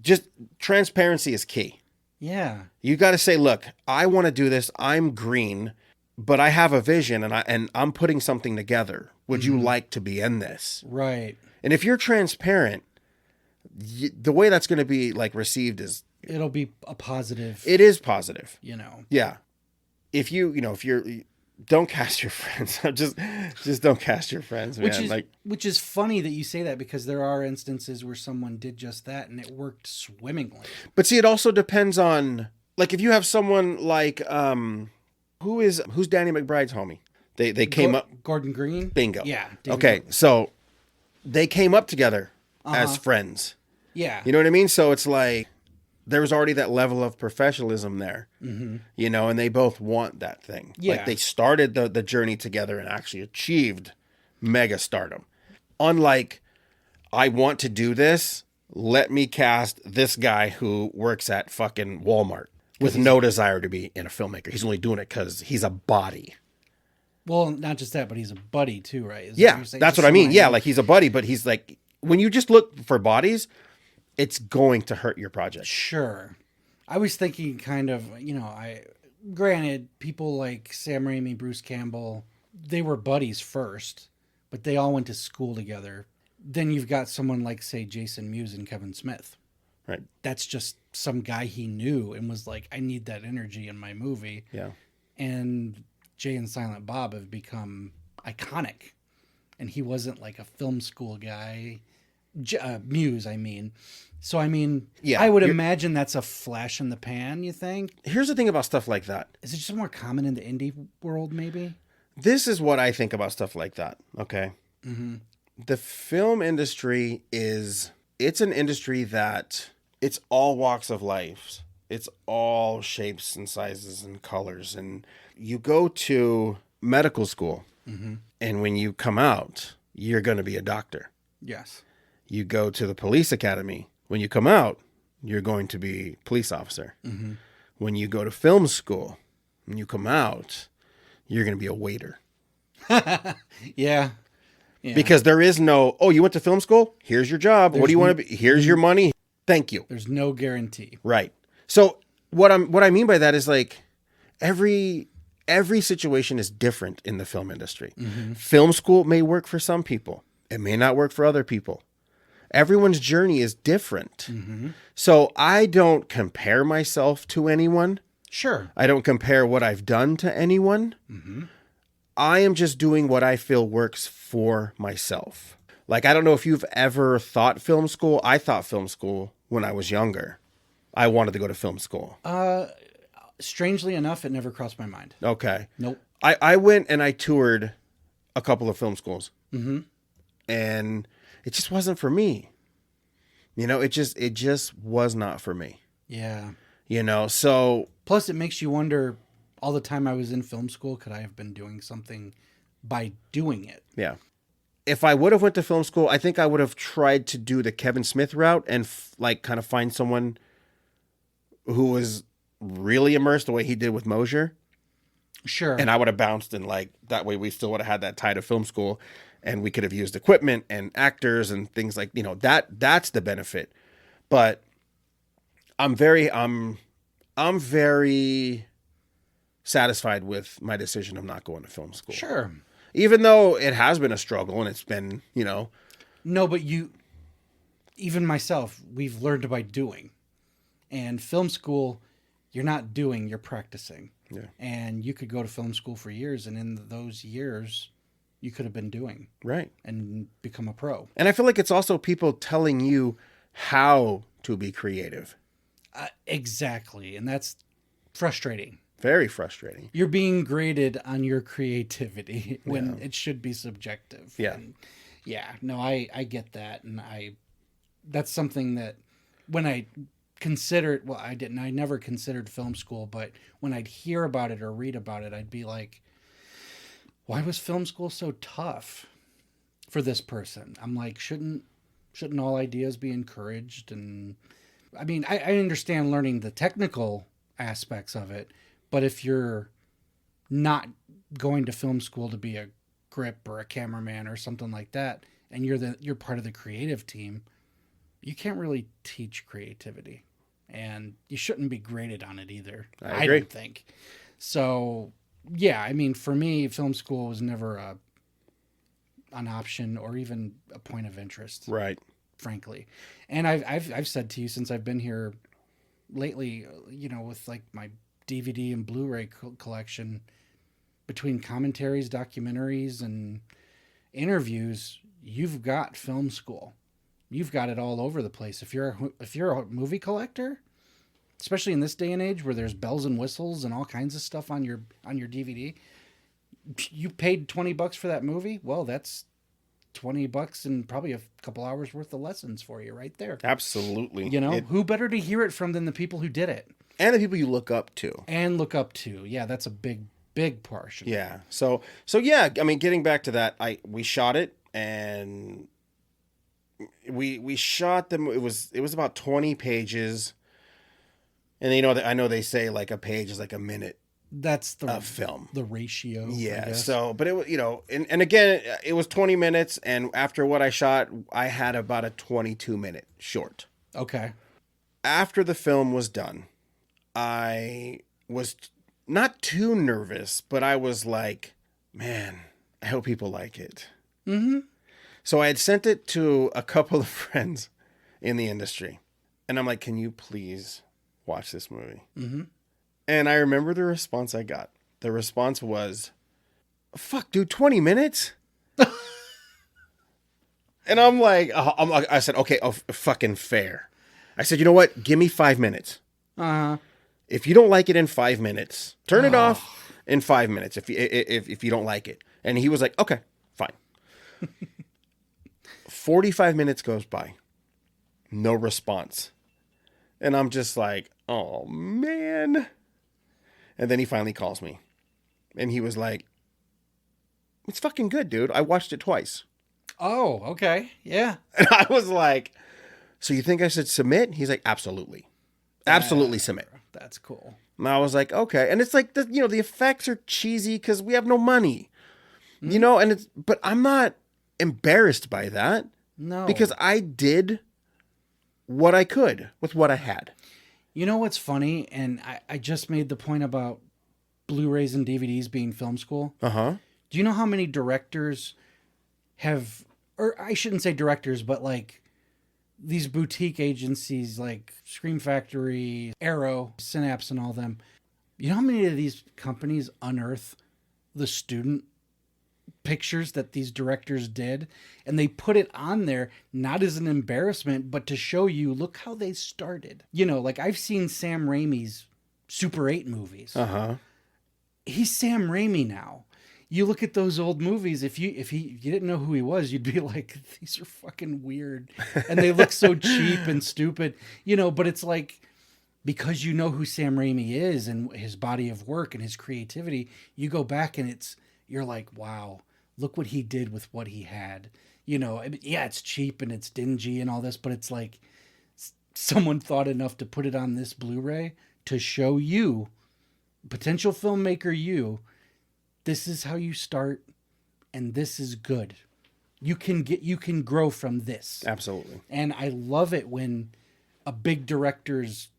just transparency is key. Yeah. You got to say, look, I want to do this. I'm green, but I have a vision and I'm putting something together. Would you like to be in this? Right. And if you're transparent, the way that's going to be like received is It'll be a positive. it is positive. You know. Yeah. If if you're don't cast your friends. just don't cast your friends, man. Which is funny that you say that, because there are instances where someone did just that and it worked swimmingly. But see, it also depends on, like, if you have someone like who's Danny McBride's homie? They came up Gordon Green. Bingo. Yeah. Okay, so they came up together as friends. Yeah. You know what I mean? So it's like there was already that level of professionalism there, and they both want that thing. Yeah. Like they started the journey together and actually achieved mega stardom. Unlike, I want to do this, let me cast this guy who works at fucking Walmart with no desire to be in a filmmaker. He's only doing it because he's a body. Well, not just that, but he's a buddy too, right? Yeah, that's what I mean. Yeah, like he's a buddy, but he's like, when you just look for bodies, it's going to hurt your project. Sure. I was thinking kind of, granted, people like Sam Raimi, Bruce Campbell, they were buddies first, but they all went to school together. Then you've got someone like, say, Jason Mewes and Kevin Smith. Right. That's just some guy he knew and was like, I need that energy in my movie. Yeah. And Jay and Silent Bob have become iconic. And he wasn't like a film school guy. Mewes, I mean. So, I mean, yeah, I would imagine that's a flash in the pan, you think? Here's the thing about stuff like that. Is it just more common in the indie world, maybe? This is what I think about stuff like that, okay? Mm-hmm. The film industry it's an industry that it's all walks of life. It's all shapes and sizes and colors. And you go to medical school, and when you come out, you're going to be a doctor. Yes. You go to the police academy. When you come out, you're going to be a police officer. Mm-hmm. When you go to film school, when you come out, you're going to be a waiter. Yeah. Because there is no, you went to film school? Here's your job. What do you want to be? Here's your money. Thank you. There's no guarantee. Right. So what I mean by that is like every situation is different in the film industry. Mm-hmm. Film school may work for some people. It may not work for other people. Everyone's journey is different. Mm-hmm. So I don't compare myself to anyone. Sure. I don't compare what I've done to anyone. Mm-hmm. I am just doing what I feel works for myself. Like, I don't know if you've ever thought film school. I thought film school when I was younger. I wanted to go to film school. Strangely enough, it never crossed my mind. Okay. Nope. I went and I toured a couple of film schools. Mm-hmm. And it just wasn't for me. It just was not for me. Yeah. So. Plus, it makes you wonder, all the time I was in film school, could I have been doing something by doing it? Yeah. If I would have went to film school, I think I would have tried to do the Kevin Smith route and kind of find someone who was really immersed the way he did with Mosier. Sure. And I would have bounced, and like that way we still would have had that tie to film school, and we could have used equipment and actors and things like, that's the benefit. But I'm very satisfied with my decision of not going to film school. Sure. Even though it has been a struggle and it's been, No, but even myself, we've learned by doing. And film school, you're not doing, you're practicing. Yeah. And you could go to film school for years, and in those years, you could have been doing. Right. And become a pro. And I feel like it's also people telling you how to be creative. Exactly. And that's frustrating. Very frustrating. You're being graded on your creativity when it should be subjective. Yeah. And I get that. And that's something that when I considered, I never considered film school, but when I'd hear about it or read about it, I'd be like, why was film school so tough for this person? I'm like, shouldn't all ideas be encouraged? And I mean, I understand learning the technical aspects of it, but if you're not going to film school to be a grip or a cameraman or something like that, and you're part of the creative team, you can't really teach creativity, and you shouldn't be graded on it either. I agree. don't think so. Yeah, I mean, for me, film school was never an option or even a point of interest, Right. frankly. And I've said to you since I've been here lately, with like my DVD and Blu-ray collection, between commentaries, documentaries, and interviews, you've got film school. You've got it all over the place. If you're a movie collector, especially in this day and age where there's bells and whistles and all kinds of stuff on your DVD, you paid $20 for that movie. Well, that's $20 and probably a couple hours worth of lessons for you right there. Absolutely. Who better to hear it from than the people who did it And the people you look up to. Yeah, that's a big portion. Yeah. So yeah, I mean, getting back to that, we shot it, and we shot them. It was about 20 pages. And I know they say like a page is like a minute. That's the film, the ratio. Yeah. So, but it was, and again, it was 20 minutes. And after what I shot, I had about a 22-minute short. Okay. After the film was done, I was not too nervous, but I was like, man, I hope people like it. Mm-hmm. So I had sent it to a couple of friends in the industry. And I'm like, can you please watch this movie? Mm-hmm. And I remember the response I got. The response was, fuck, dude, 20 minutes? And I'm like, I said, okay, fucking fair. I said, you know what? Give me 5 minutes. Uh-huh. If you don't like it in 5 minutes, turn it off in 5 minutes if you don't like it. And he was like, okay, fine. 45 minutes goes by. No response. And I'm just like, oh, man. And then he finally calls me. And he was like, it's fucking good, dude. I watched it twice. Oh, okay. Yeah. And I was like, so you think I should submit? He's like, absolutely. Absolutely submit. That's cool. And I was like, okay. And it's like, the effects are cheesy because we have no money. Mm-hmm. But I'm not embarrassed by that. No. Because I did what I could with what I had. You know what's funny? And I just made the point about Blu-rays and DVDs being film school. Uh-huh. Do you know how many directors have, or I shouldn't say directors, but like these boutique agencies like Scream Factory, Arrow, Synapse, and all them. You know how many of these companies unearth the student pictures that these directors did, and they put it on there not as an embarrassment, but to show you, look how they started. Like I've seen Sam Raimi's Super 8 movies. Uh-huh. He's Sam Raimi now. You look at those old movies, if you didn't know who he was, you'd be like, these are fucking weird. And they look so cheap and stupid. But it's like, because you know who Sam Raimi is and his body of work and his creativity, you go back and you're like, wow, look what he did with what he had. Yeah, it's cheap and it's dingy and all this, but it's like someone thought enough to put it on this Blu-ray to show you, potential filmmaker this is how you start, and this is good. You can grow from this. Absolutely. And I love it when a big director's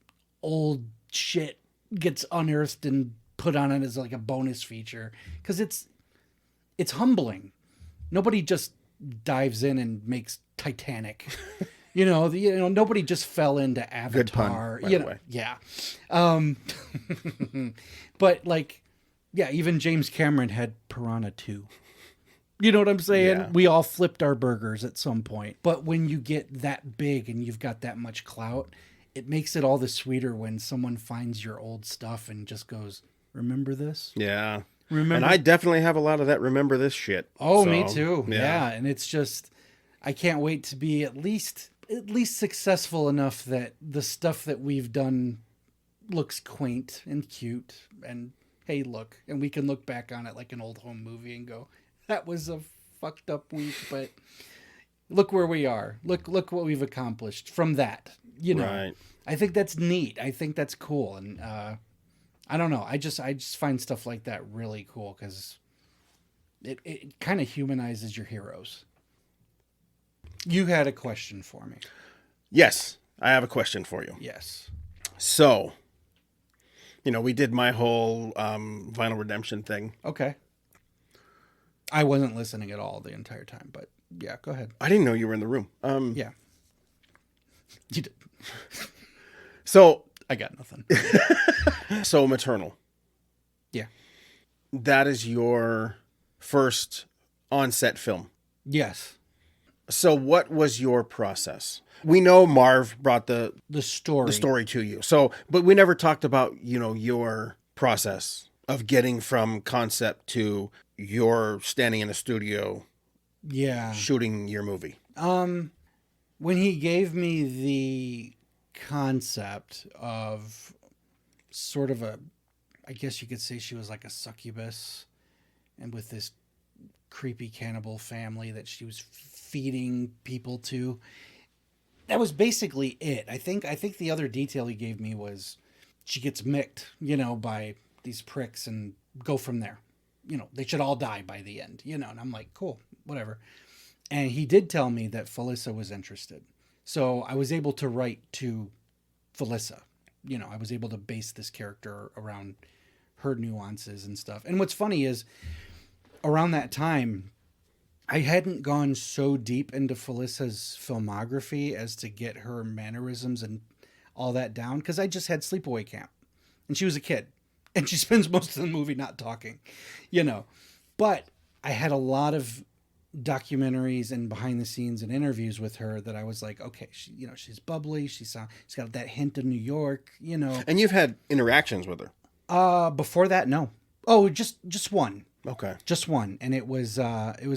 old shit gets unearthed and put on it as like a bonus feature, because it's humbling. Nobody just dives in and makes Titanic. Nobody just fell into Avatar. Good pun, by the way. Yeah. But like, yeah, even James Cameron had Piranha 2. You know what I'm saying? Yeah. We all flipped our burgers at some point. But when you get that big and you've got that much clout, it makes it all the sweeter when someone finds your old stuff and just goes, remember this? Yeah. Remember? And I definitely have a lot of that remember this shit. Oh, so, me too. Yeah. And it's just, I can't wait to be at least successful enough that the stuff that we've done looks quaint and cute, and hey, look, and we can look back on it like an old home movie and go, that was a fucked up week, but look where we are. Look what we've accomplished from that. Right. I think that's neat. I think that's cool. And I don't know. I just find stuff like that really cool because it kind of humanizes your heroes. You had a question for me. Yes, I have a question for you. Yes. So, we did my whole Vinyl Redemption thing. Okay. I wasn't listening at all the entire time, but yeah, go ahead. I didn't know you were in the room. Yeah. You did. So I got nothing. So Maternal. Yeah. That is your first on-set film. Yes. So what was your process? We know Marv brought the story to you. So, but we never talked about, your process of getting from concept to your standing in a studio. Yeah. Shooting your movie. When he gave me the concept of sort of I guess you could say she was like a succubus and with this creepy cannibal family that she was feeding people to. That was basically it. I think the other detail he gave me was she gets micked, by these pricks and go from there. They should all die by the end, and I'm like, cool, whatever. And he did tell me that Felissa was interested. So I was able to write to Felissa. I was able to base this character around her nuances and stuff. And what's funny is around that time, I hadn't gone so deep into Felissa's filmography as to get her mannerisms and all that down because I just had Sleepaway Camp. And she was a kid. And she spends most of the movie not talking, But I had a lot of documentaries and behind the scenes and interviews with her that I was like, okay, she's bubbly. She's got that hint of New York, And you've had interactions with her. Before that, no. Oh, just one. Okay. Just one. And it was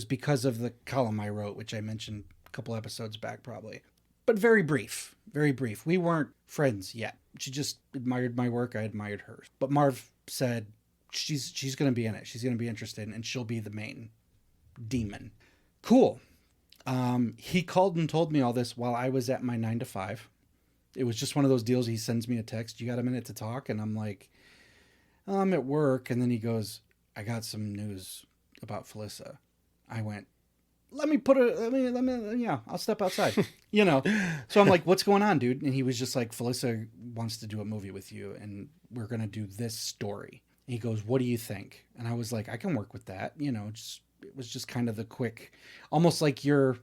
because of the column I wrote, which I mentioned a couple episodes back probably. But very brief. Very brief. We weren't friends yet. She just admired my work. I admired hers. But Marv said she's going to be in it. She's going to be interested and she'll be the main demon. Cool. He called and told me all this while I was at my 9 to 5. It was just one of those deals. He sends me a text. You got a minute to talk? And I'm like, I'm at work. And then he goes, I got some news about Felissa. I went, I'll step outside, So I'm like, what's going on, dude? And he was just like, Felissa wants to do a movie with you and we're going to do this story. And he goes, what do you think? And I was like, I can work with that. It was just kind of the quick, almost like your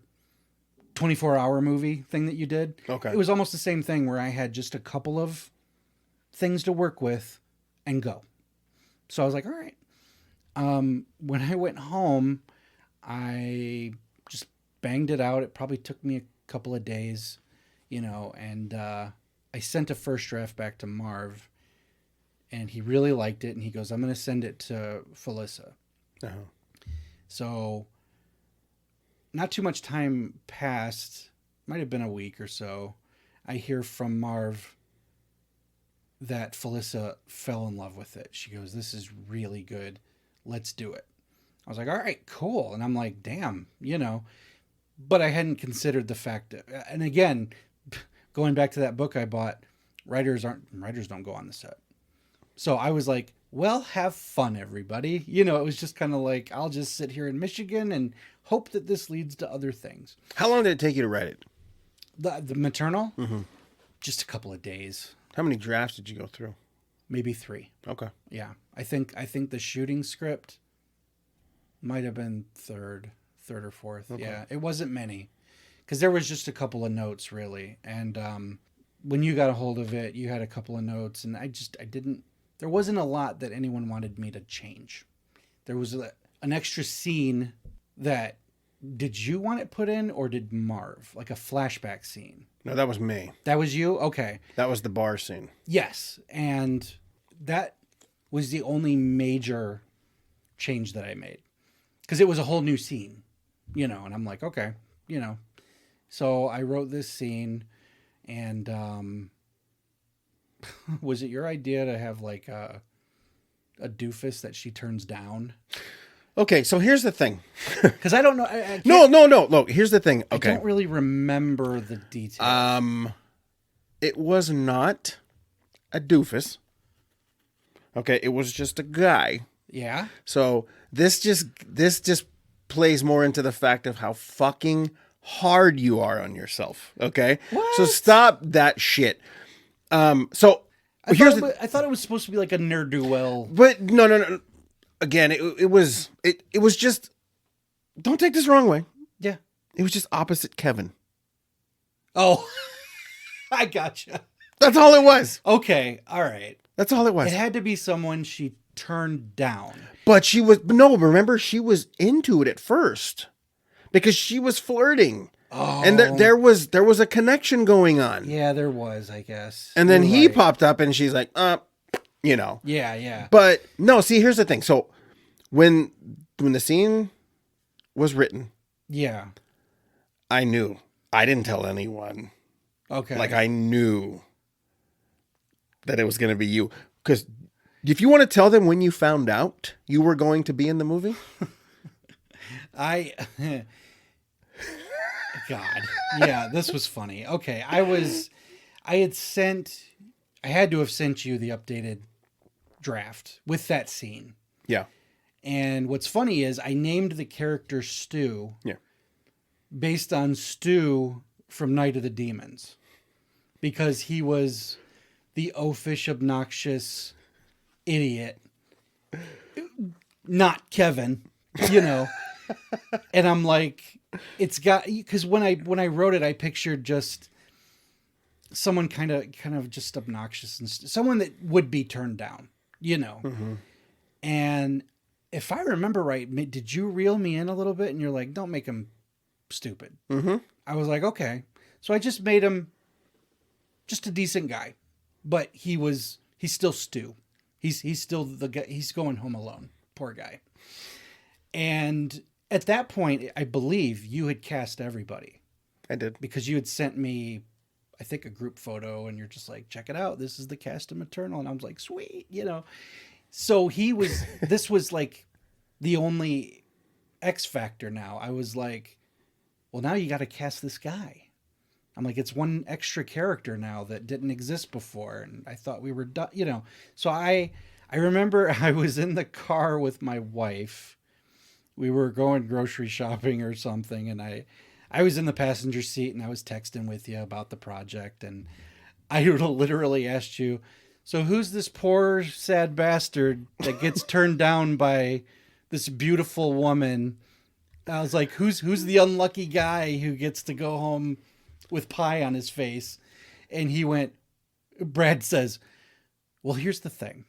24-hour movie thing that you did. Okay. It was almost the same thing where I had just a couple of things to work with and go. So I was like, all right. When I went home, I just banged it out. It probably took me a couple of days, and I sent a first draft back to Marv and he really liked it. And he goes, I'm going to send it to Felissa. Uh-huh. So not too much time passed, might have been a week or so. I hear from Marv that Felissa fell in love with it. She goes, this is really good. Let's do it. I was like, all right, cool. And I'm like, damn, but I hadn't considered the fact that, and again, going back to that book I bought, writers don't go on the set. So I was like, well, have fun, everybody. It was just kind of like, I'll just sit here in Michigan and hope that this leads to other things. How long did it take you to write it? The Maternal? Mm-hmm. Just a couple of days. How many drafts did you go through? Maybe 3. Okay. Yeah. I think the shooting script might have been third or fourth. Okay. Yeah. It wasn't many because there was just a couple of notes really. And when you got a hold of it, you had a couple of notes and there wasn't a lot that anyone wanted me to change. There was an extra scene that, did you want it put in or did Marv? Like a flashback scene? No, that was me. That was you? Okay. That was the bar scene. Yes. And that was the only major change that I made. Because it was a whole new scene, and I'm like, okay, So I wrote this scene and was it your idea to have like a doofus that she turns down? Okay, so here's the thing. Because I don't know. No. Look, here's the thing. Okay. I don't really remember the details. it was not a doofus. Okay, it was just a guy. Yeah. So this just plays more into the fact of how fucking hard you are on yourself. Okay, What? so stop that shit. So I here's thought it was supposed to be like a ne'er-do-well. but no. Again, it was just. Don't take this the wrong way. Yeah. It was just opposite Kevin. Oh, I gotcha. That's all it was. Okay. All right. That's all it was. It had to be someone she turned down. But she was no. Remember, she was into it at first because she was flirting. Oh. And there was a connection going on. Yeah, there was, I guess. And then You're he right. popped up and she's like, you know. Yeah, yeah. But no, see, here's the thing. So when the scene was written, Yeah. I knew. I didn't tell anyone. Okay. Like I knew that it was going to be you. Because if you want to tell them when you found out you were going to be in the movie. God. Yeah, this was funny. Okay. I had to have sent you the updated draft with that scene. Yeah. And what's funny is I named the character Stu. Yeah. Based on Stu from Night of the Demons. Because he was the oafish, obnoxious idiot. Not Kevin, you know. And I'm like, it's got, because when I wrote it, I pictured just someone kind of just obnoxious and someone that would be turned down, you know. Mm-hmm. And if I remember right, did you reel me in a little bit? And you're like, don't make him stupid. Mm-hmm. I was like, okay. So I just made him just a decent guy, but he's still Stu. He's still the guy. He's going home alone. Poor guy. And at that point, I believe you had cast everybody. I did. Because you had sent me, I think, a group photo, and you're just like, check it out. This is the cast of Maternal. And I was like, sweet, you know. So this was like the only X factor now. I was like, well, now you got to cast this guy. I'm like, it's one extra character now that didn't exist before. And I thought we were done, you know. So I remember I was in the car with my wife. We were going grocery shopping or something. And I was in the passenger seat and I was texting with you about the project. And I literally asked you, so who's this poor, sad bastard that gets turned down by this beautiful woman? I was like, who's the unlucky guy who gets to go home with pie on his face? And he went, Brad says, well, here's the thing.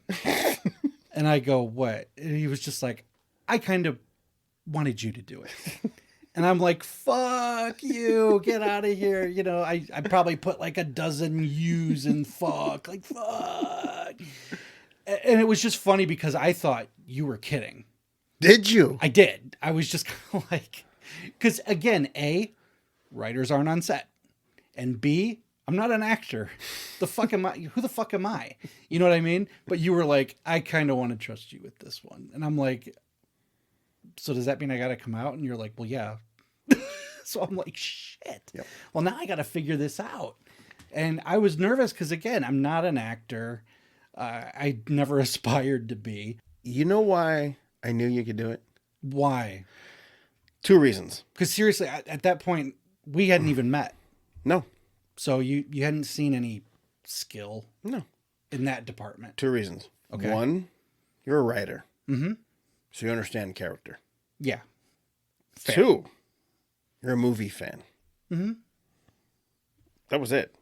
And I go, what? And he was just like, I kind of wanted you to do it. And I'm like, fuck you, get out of here. You know, I probably put like a dozen U's in fuck, like fuck. And it was just funny because I thought you were kidding. Did you? I did. I was just kind of like, because again, A, writers aren't on set. And B, I'm not an actor. The fuck am I? Who the fuck am I? You know what I mean? But you were like, I kind of want to trust you with this one. And I'm like, so does that mean I got to come out? And you're like, well, yeah. So I'm like, shit. Yep. Well, now I got to figure this out. And I was nervous because, again, I'm not an actor. I never aspired to be. You know why I knew you could do it? Why? 2 reasons. Because seriously, at that point, we hadn't even met. No. So you hadn't seen any skill. No. In that department. 2 reasons. Okay. 1, you're a writer. Mm-hmm. So you understand character. Yeah. Fair. 2, you're a movie fan. Mm-hmm. That was it.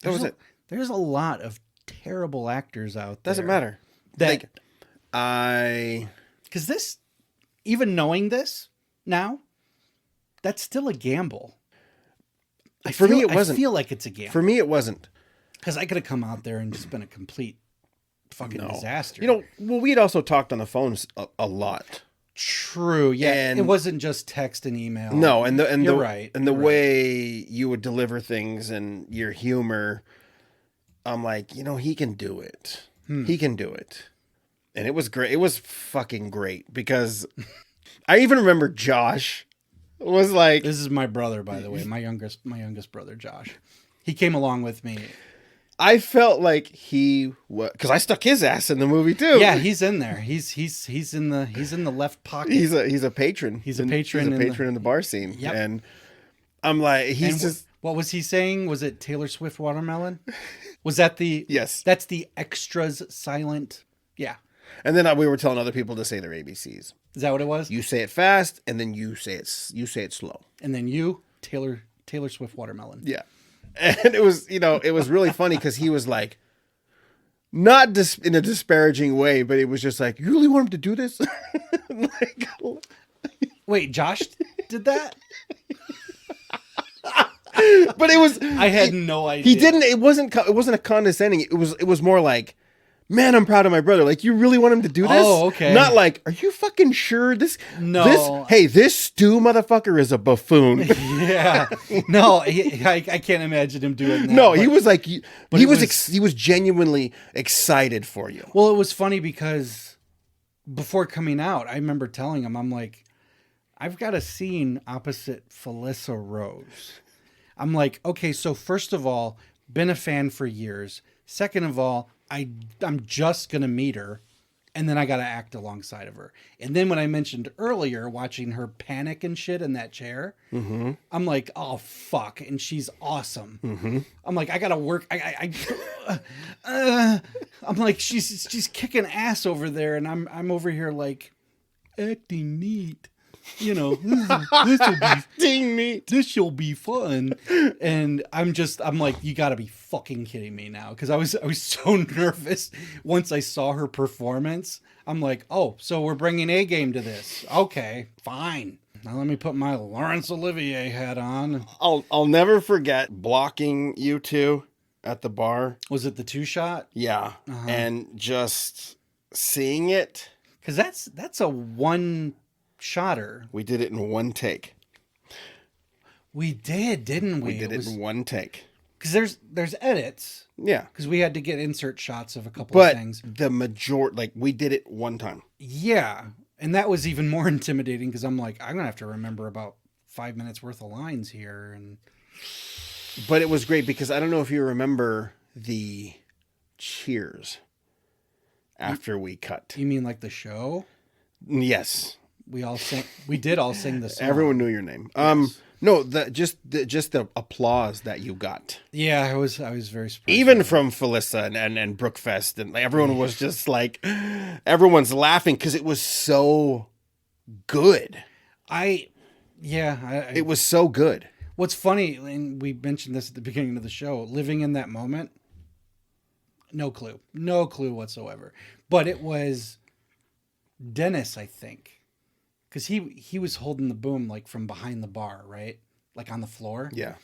That was it. There's a lot of terrible actors out there. Doesn't matter. That like, because this, even knowing this now, that's still a gamble. For me, it wasn't. I feel like it's a gamble. For me, it wasn't. Because I could have come out there and just been a complete fucking disaster. You know, well, we'd also talked on the phones a lot. True. Yeah. And it wasn't just text and email. No, and you're right. And the way you would deliver things and your humor, I'm like, you know, he can do it. He can do it. And it was great. It was fucking great because I even remember Josh was like, this is my brother, by the way, my youngest brother, Josh. He came along with me. I felt like he was, because I stuck his ass in the movie too. Yeah, he's in there. He's in the left pocket. He's a patron. He's a patron in the bar scene. Yep. And I'm like, he's just. What was he saying? Was it Taylor Swift Watermelon? Was that the? Yes. That's the extras silent. Yeah. And then we were telling other people to say their ABCs. Is that what it was? You say it fast, and then you say it slow. And then Taylor Swift Watermelon. Yeah. And it was, it was really funny because he was like, not in a disparaging way, but it was just like, you really want him to do this? Like, wait, Josh did that? but it was. I had no idea. He didn't. It wasn't a condescending. It was more like, man, I'm proud of my brother. Like, you really want him to do this? Oh, okay. Not like, are you fucking sure this? No. This Stu motherfucker is a buffoon. Yeah. No, I can't imagine him doing that. No, he was like, he was genuinely excited for you. Well, it was funny because before coming out, I remember telling him, I'm like, I've got a scene opposite Felissa Rose. I'm like, okay, so first of all, been a fan for years. Second of all, I'm just going to meet her, and then I got to act alongside of her. And then when I mentioned earlier, watching her panic and shit in that chair, mm-hmm. I'm like, oh, fuck. And she's awesome. Mm-hmm. I'm like, I got to work. I'm like, she's kicking ass over there, and I'm over here like acting neat. This'll be fun. And I'm like, you gotta be fucking kidding me now. Cause I was so nervous once I saw her performance. I'm like, oh, so we're bringing A game to this. Okay, fine. Now let me put my Laurence Olivier hat on. I'll never forget blocking you two at the bar. Was it the 2-shot? Yeah. Uh-huh. And just seeing it. Cause that's a one-shotter. We did it in one take. We did, didn't we? We did it in one take. Because there's edits. Yeah. Because we had to get insert shots of a couple of things. But the majority, we did it one time. Yeah. And that was even more intimidating because I'm like, I'm going to have to remember about 5 minutes worth of lines here. But it was great because I don't know if you remember the cheers after we cut. You mean like the show? Yes. We did all sing the song. Everyone knew your name. Yes. No, just the applause that you got. Yeah, I was very surprised. Even from Felissa and Brookfest, and everyone was just like, everyone's laughing because it was so good. It was so good. What's funny, and we mentioned this at the beginning of the show, living in that moment, no clue whatsoever. But it was Dennis, I think. Because he was holding the boom like from behind the bar, right? Like on the floor. Yeah.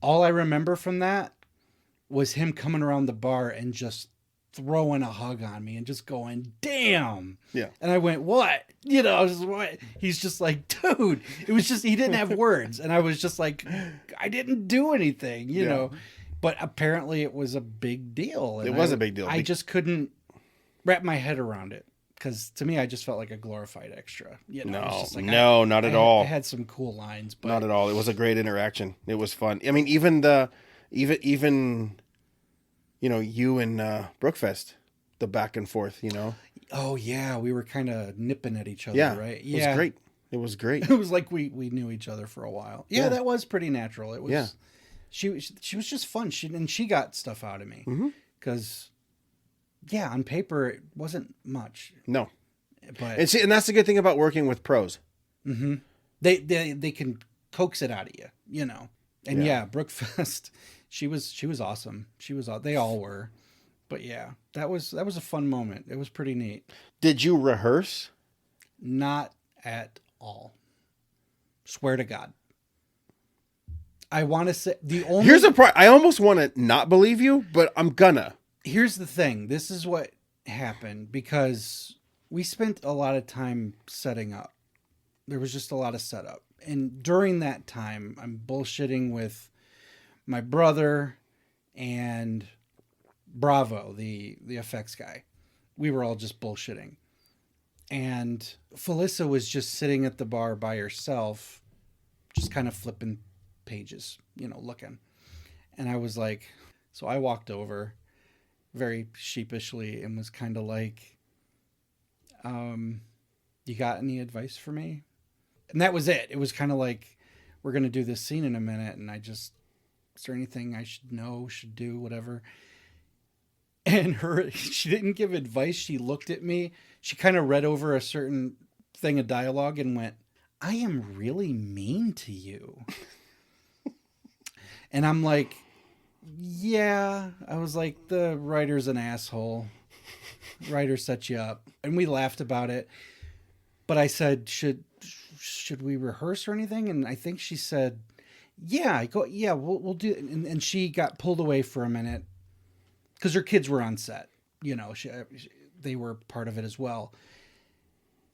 All I remember from that was him coming around the bar and just throwing a hug on me and just going, damn. Yeah. And I went, what? I was just, what? He's just like, dude. It was just, he didn't have words. And I was just like, I didn't do anything, you know. But apparently it was a big deal. And it was a big deal. I just couldn't wrap my head around it. Because to me, I just felt like a glorified extra. No, not at all. I had some cool lines, but not at all. It was a great interaction. It was fun. I mean, even you and Brookfest, the back and forth. Oh yeah, we were kind of nipping at each other, right? Yeah, it was great. It was great. It was like we knew each other for a while. Yeah, that was pretty natural. It was. Yeah. She was just fun. She got stuff out of me because. Yeah, on paper it wasn't much. No, but and that's the good thing about working with pros. Mm-hmm. They can coax it out of you, And yeah, Brookfest, she was awesome. They all were, but yeah, that was a fun moment. It was pretty neat. Did you rehearse? Not at all. Swear to God. I want to say the only. Here's the part. I almost want to not believe you, but I'm gonna. Here's the thing. This is what happened because we spent a lot of time setting up. There was just a lot of setup. And during that time, I'm bullshitting with my brother and Bravo, the effects guy. We were all just bullshitting. And Felissa was just sitting at the bar by herself, just kind of flipping pages, looking. And I was like, so I walked over very sheepishly and was kind of like, you got any advice for me? And that was it. It was kind of like, we're going to do this scene in a minute. And is there anything I should know, should do, whatever? And she didn't give advice. She looked at me. She kind of read over a certain thing of dialogue and went, I am really mean to you. And I'm like, yeah. I was like, the writer's an asshole. Writer set you up. And we laughed about it. But I said, should we rehearse or anything? And I think she said, yeah. I go, yeah, we'll do it. And she got pulled away for a minute because her kids were on set. You know, they were part of it as well.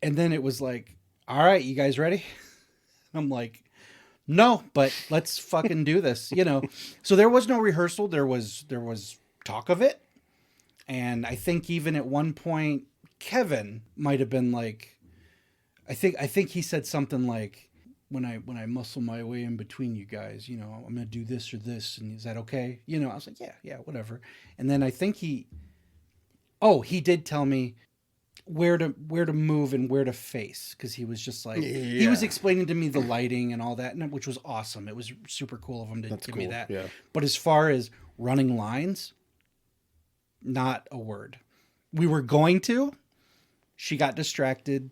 And then it was like, all right, you guys ready? I'm like, no, but let's fucking do this, you know? So there was no rehearsal. There was talk of it. And I think even at one point, Kevin might've been like, I think he said something like, when I muscle my way in between you guys, you know, I'm going to do this or this. And is that okay? You know, I was like, yeah, whatever. And then I think he did tell me where to move and where to face. Cause he was just like, he was explaining to me the lighting and all that, which was awesome. It was super cool of him to give me that. Yeah. But as far as running lines, not a word. We were going to, she got distracted.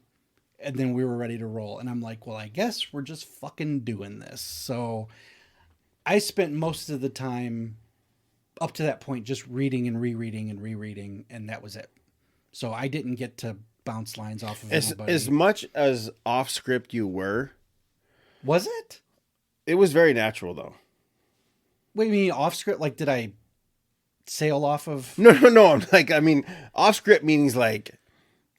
And then we were ready to roll. And I'm like, well, I guess we're just fucking doing this. So I spent most of the time up to that point just reading and rereading and rereading. And that was it. So I didn't get to bounce lines off of anybody. As much as off script you were. Was it? It was very natural, though. What do you mean off script? Like, did I sail off of? No. I'm like, I mean, off script means like.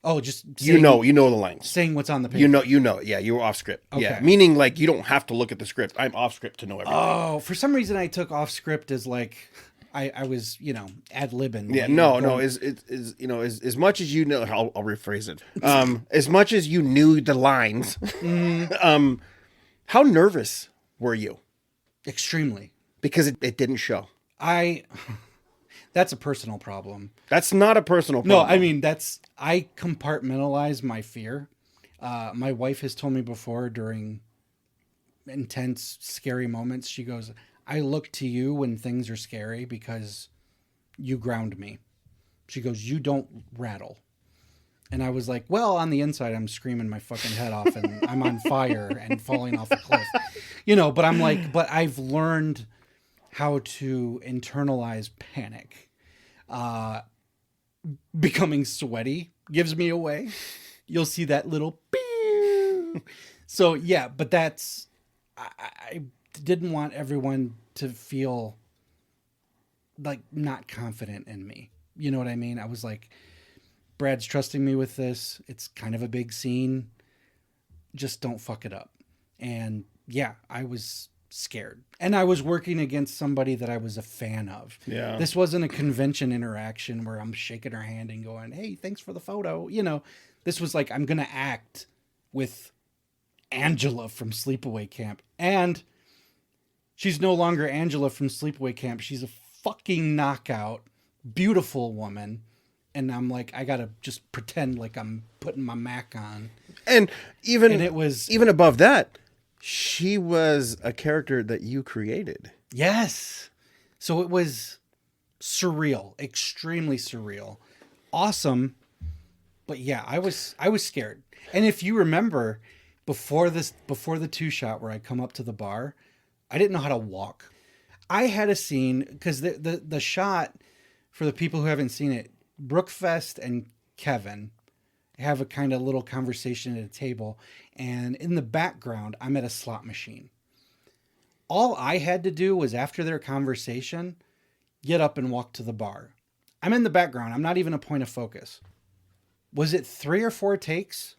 Oh, just saying, you know the lines. Saying what's on the paper. You know. Yeah, you were off script. Okay. Yeah, meaning like you don't have to look at the script. I'm off script to know everything. Oh, for some reason I took off script as like I was, you know, ad-libbing. Yeah, no. Is you know, as much as you know, I'll rephrase it. As much as you knew the lines, how nervous were you? Extremely. Because it didn't show. That's a personal problem. That's not a personal problem. No, I mean, I compartmentalize my fear. My wife has told me before during intense, scary moments, she goes, I look to you when things are scary because you ground me. She goes, you don't rattle. And I was like, well, on the inside, I'm screaming my fucking head off and I'm on fire and falling off a cliff. You know, but I'm like, but I've learned how to internalize panic. Becoming sweaty gives me away. You'll see that little pew. So yeah, but I didn't want everyone to feel like not confident in me. You know what I mean? I was like, Brad's trusting me with this. It's kind of a big scene. Just don't fuck it up. And yeah, I was scared. And I was working against somebody that I was a fan of. Yeah. This wasn't a convention interaction where I'm shaking her hand and going, hey, thanks for the photo. You know, this was like, I'm going to act with Angela from Sleepaway Camp. And she's no longer Angela from Sleepaway Camp. She's a fucking knockout, beautiful woman. And I'm like, I got to just pretend like I'm putting my Mac on. And it was even above that, she was a character that you created. Yes. So it was surreal, extremely surreal, awesome. But yeah, I was scared. And if you remember before the two shot where I come up to the bar, I didn't know how to walk. I had a scene because the shot, for the people who haven't seen it, Brookfest and Kevin have a kind of little conversation at a table, and in the background, I'm at a slot machine. All I had to do was, after their conversation, get up and walk to the bar. I'm in the background. I'm not even a point of focus. Was it 3 or 4 takes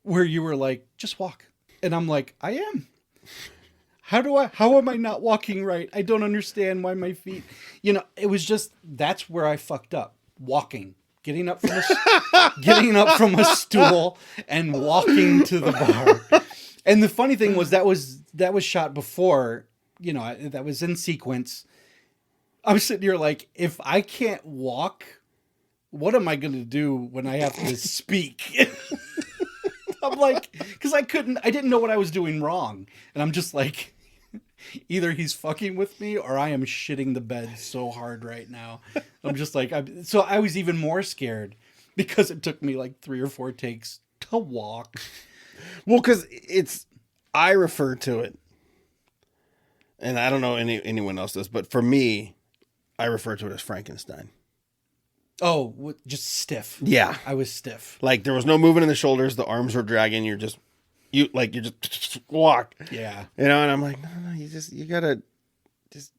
where you were like, just walk? And I'm like, I am. How am I not walking right? I don't understand why my feet, it was just, that's where I fucked up. Walking. Getting up from a stool and walking to the bar. And the funny thing was that was shot before, that was in sequence. I'm sitting here like, if I can't walk, what am I going to do when I have to speak? I'm like, because I didn't know what I was doing wrong. And I'm just like, either he's fucking with me or I am shitting the bed so hard right now. I'm just like, so I was even more scared because it took me like 3 or 4 takes to walk. Well, because I refer to it, and I don't know anyone else does, but for me, I refer to it as Frankenstein. Oh, just stiff. Yeah. I was stiff. Like there was no movement in the shoulders. The arms were dragging. You just walk. Yeah. You know, and I'm like, no, you gotta just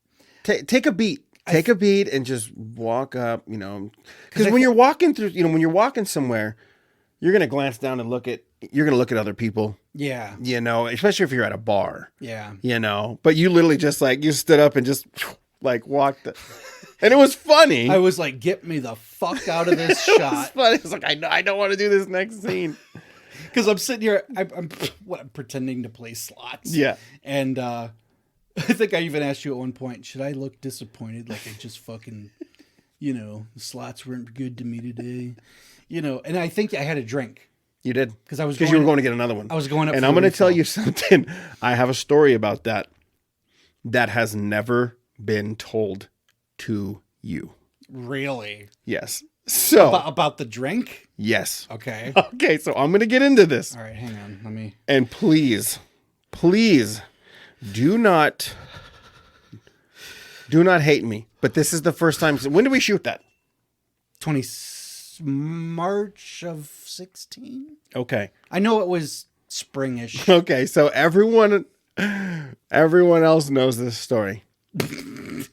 take a beat. Take a beat and just walk up, you know. Because when you're walking through, you know, when you're walking somewhere, you're going to glance down and you're going to look at other people. Yeah. You know, especially if you're at a bar. Yeah. You know, but you literally just like, you stood up and just like walked. And it was funny. I was like, get me the fuck out of this shot. It was funny. It's like, I don't want to do this next scene. Because I'm sitting here, I'm pretending to play slots. Yeah. And I think I even asked you at one point, should I look disappointed? Like I just fucking, you know, the slots weren't good to me today. You know, and I think I had a drink. You did? Because you were going to get another one. I was going up. And I'm going to tell you something. I have a story about that has never been told to you. Really? Yes. So about the drink? Yes. Okay. Okay, so I'm going to get into this. All right, hang on. Let me. And please do not hate me. But this is the first time. When did we shoot that? March of 16. Okay. I know it was springish. Okay, so everyone else knows this story.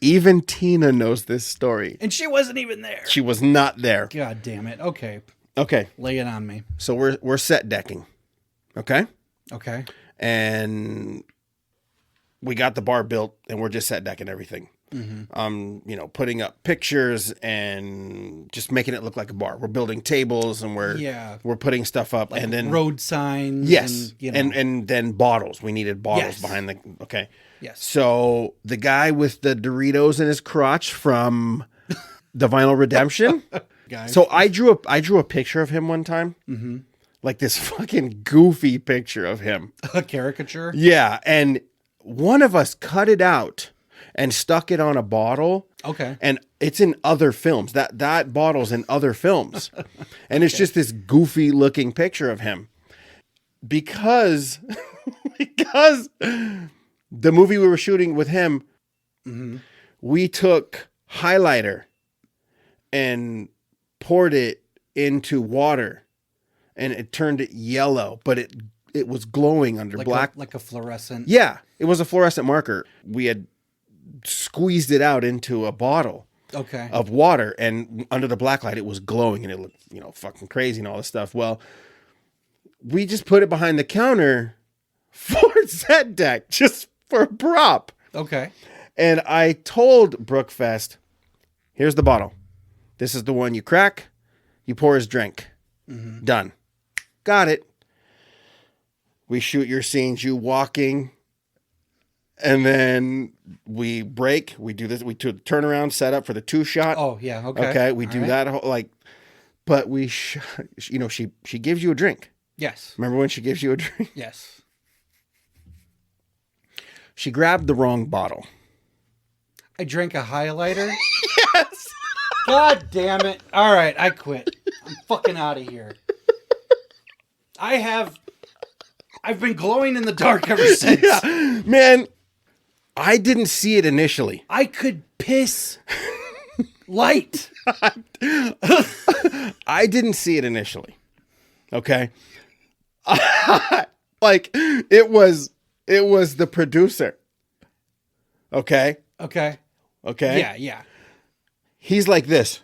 Even Tina knows this story. And she wasn't even there. She was not there. God damn it. Okay. Okay. Lay it on me. So we're set decking. Okay? Okay. And we got the bar built and we're just set decking everything. Mm-hmm. You know, putting up pictures and just making it look like a bar. We're building tables and we're putting stuff up, like and then road signs. Yes. And, you know. and then bottles. We needed bottles behind the okay. Yes. So the guy with the Doritos in his crotch from the Vinyl Redemption. So I drew a picture of him one time. Mm-hmm. Like this fucking goofy picture of him. A caricature? Yeah. And one of us cut it out and stuck it on a bottle. Okay. And it's in other films. That bottle's in other films. And it's just this goofy looking picture of him. Because the movie we were shooting with him, we took highlighter and poured it into water. And it turned it yellow, but it was glowing under black. Like a fluorescent. Yeah, it was a fluorescent marker. We had squeezed it out into a bottle of water, and under the black light, it was glowing, and it looked, you know, fucking crazy and all this stuff. Well, we just put it behind the counter for set deck, just for a prop. Okay. And I told Brookfest, here's the bottle. This is the one you crack, you pour his drink. Mm-hmm. Done. Got it. We shoot your scenes, you walking, and then we break. We do this. We do the turnaround setup for the 2-shot. Oh yeah. Okay. Okay. We do that whole, like, but you know, she gives you a drink. Yes. Remember when she gives you a drink? Yes. She grabbed the wrong bottle. I drank a highlighter. Yes. God damn it. All right. I quit. I'm fucking out of here. I've been glowing in the dark ever since. Yeah. Man, I didn't see it initially. I could piss light. I didn't see it initially. Okay. Like it was the producer. Okay. Okay. Okay. Yeah. He's like this.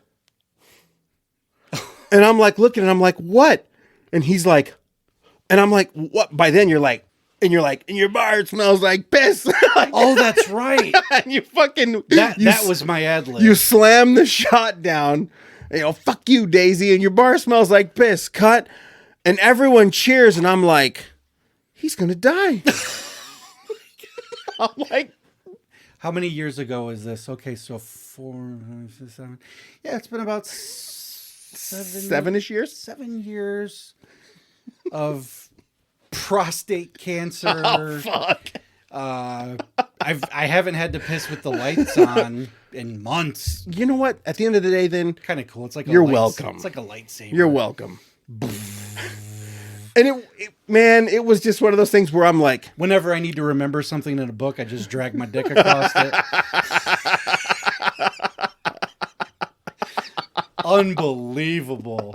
And I'm like looking and I'm like, what? And he's like, and I'm like, what? By then you're like, and your bar smells like piss. Like, oh, that's right. And you fucking that was my ad lib. You slam the shot down. You know, fuck you, Daisy, and your bar smells like piss. Cut. And everyone cheers, and I'm like, he's gonna die. I'm like, how many years ago is this? Okay, so 4, 5, 6, 7. Yeah, it's been about 7-ish years. 7 years of prostate cancer. Oh, fuck. I haven't had to piss with the lights on in months. You know what? At the end of the day, then Kind of cool. It's like you're welcome. It's like a lightsaber. You're welcome. And it was just one of those things where I'm like, whenever I need to remember something in a book, I just drag my dick across it. Unbelievable.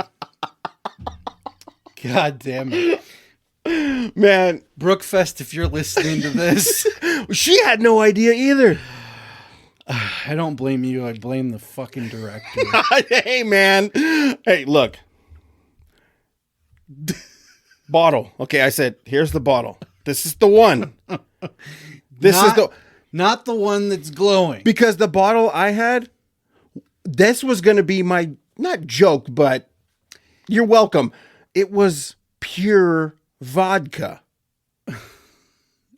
God damn it. Man, Brookfest, if you're listening to this. She had no idea either. I don't blame you. I blame the fucking director. Hey, man. Hey, look. Bottle. Okay, I said, here's the bottle. This is the one. Not the one that's glowing. Because the bottle I had, this was going to be my, not joke, but you're welcome. It was pure vodka.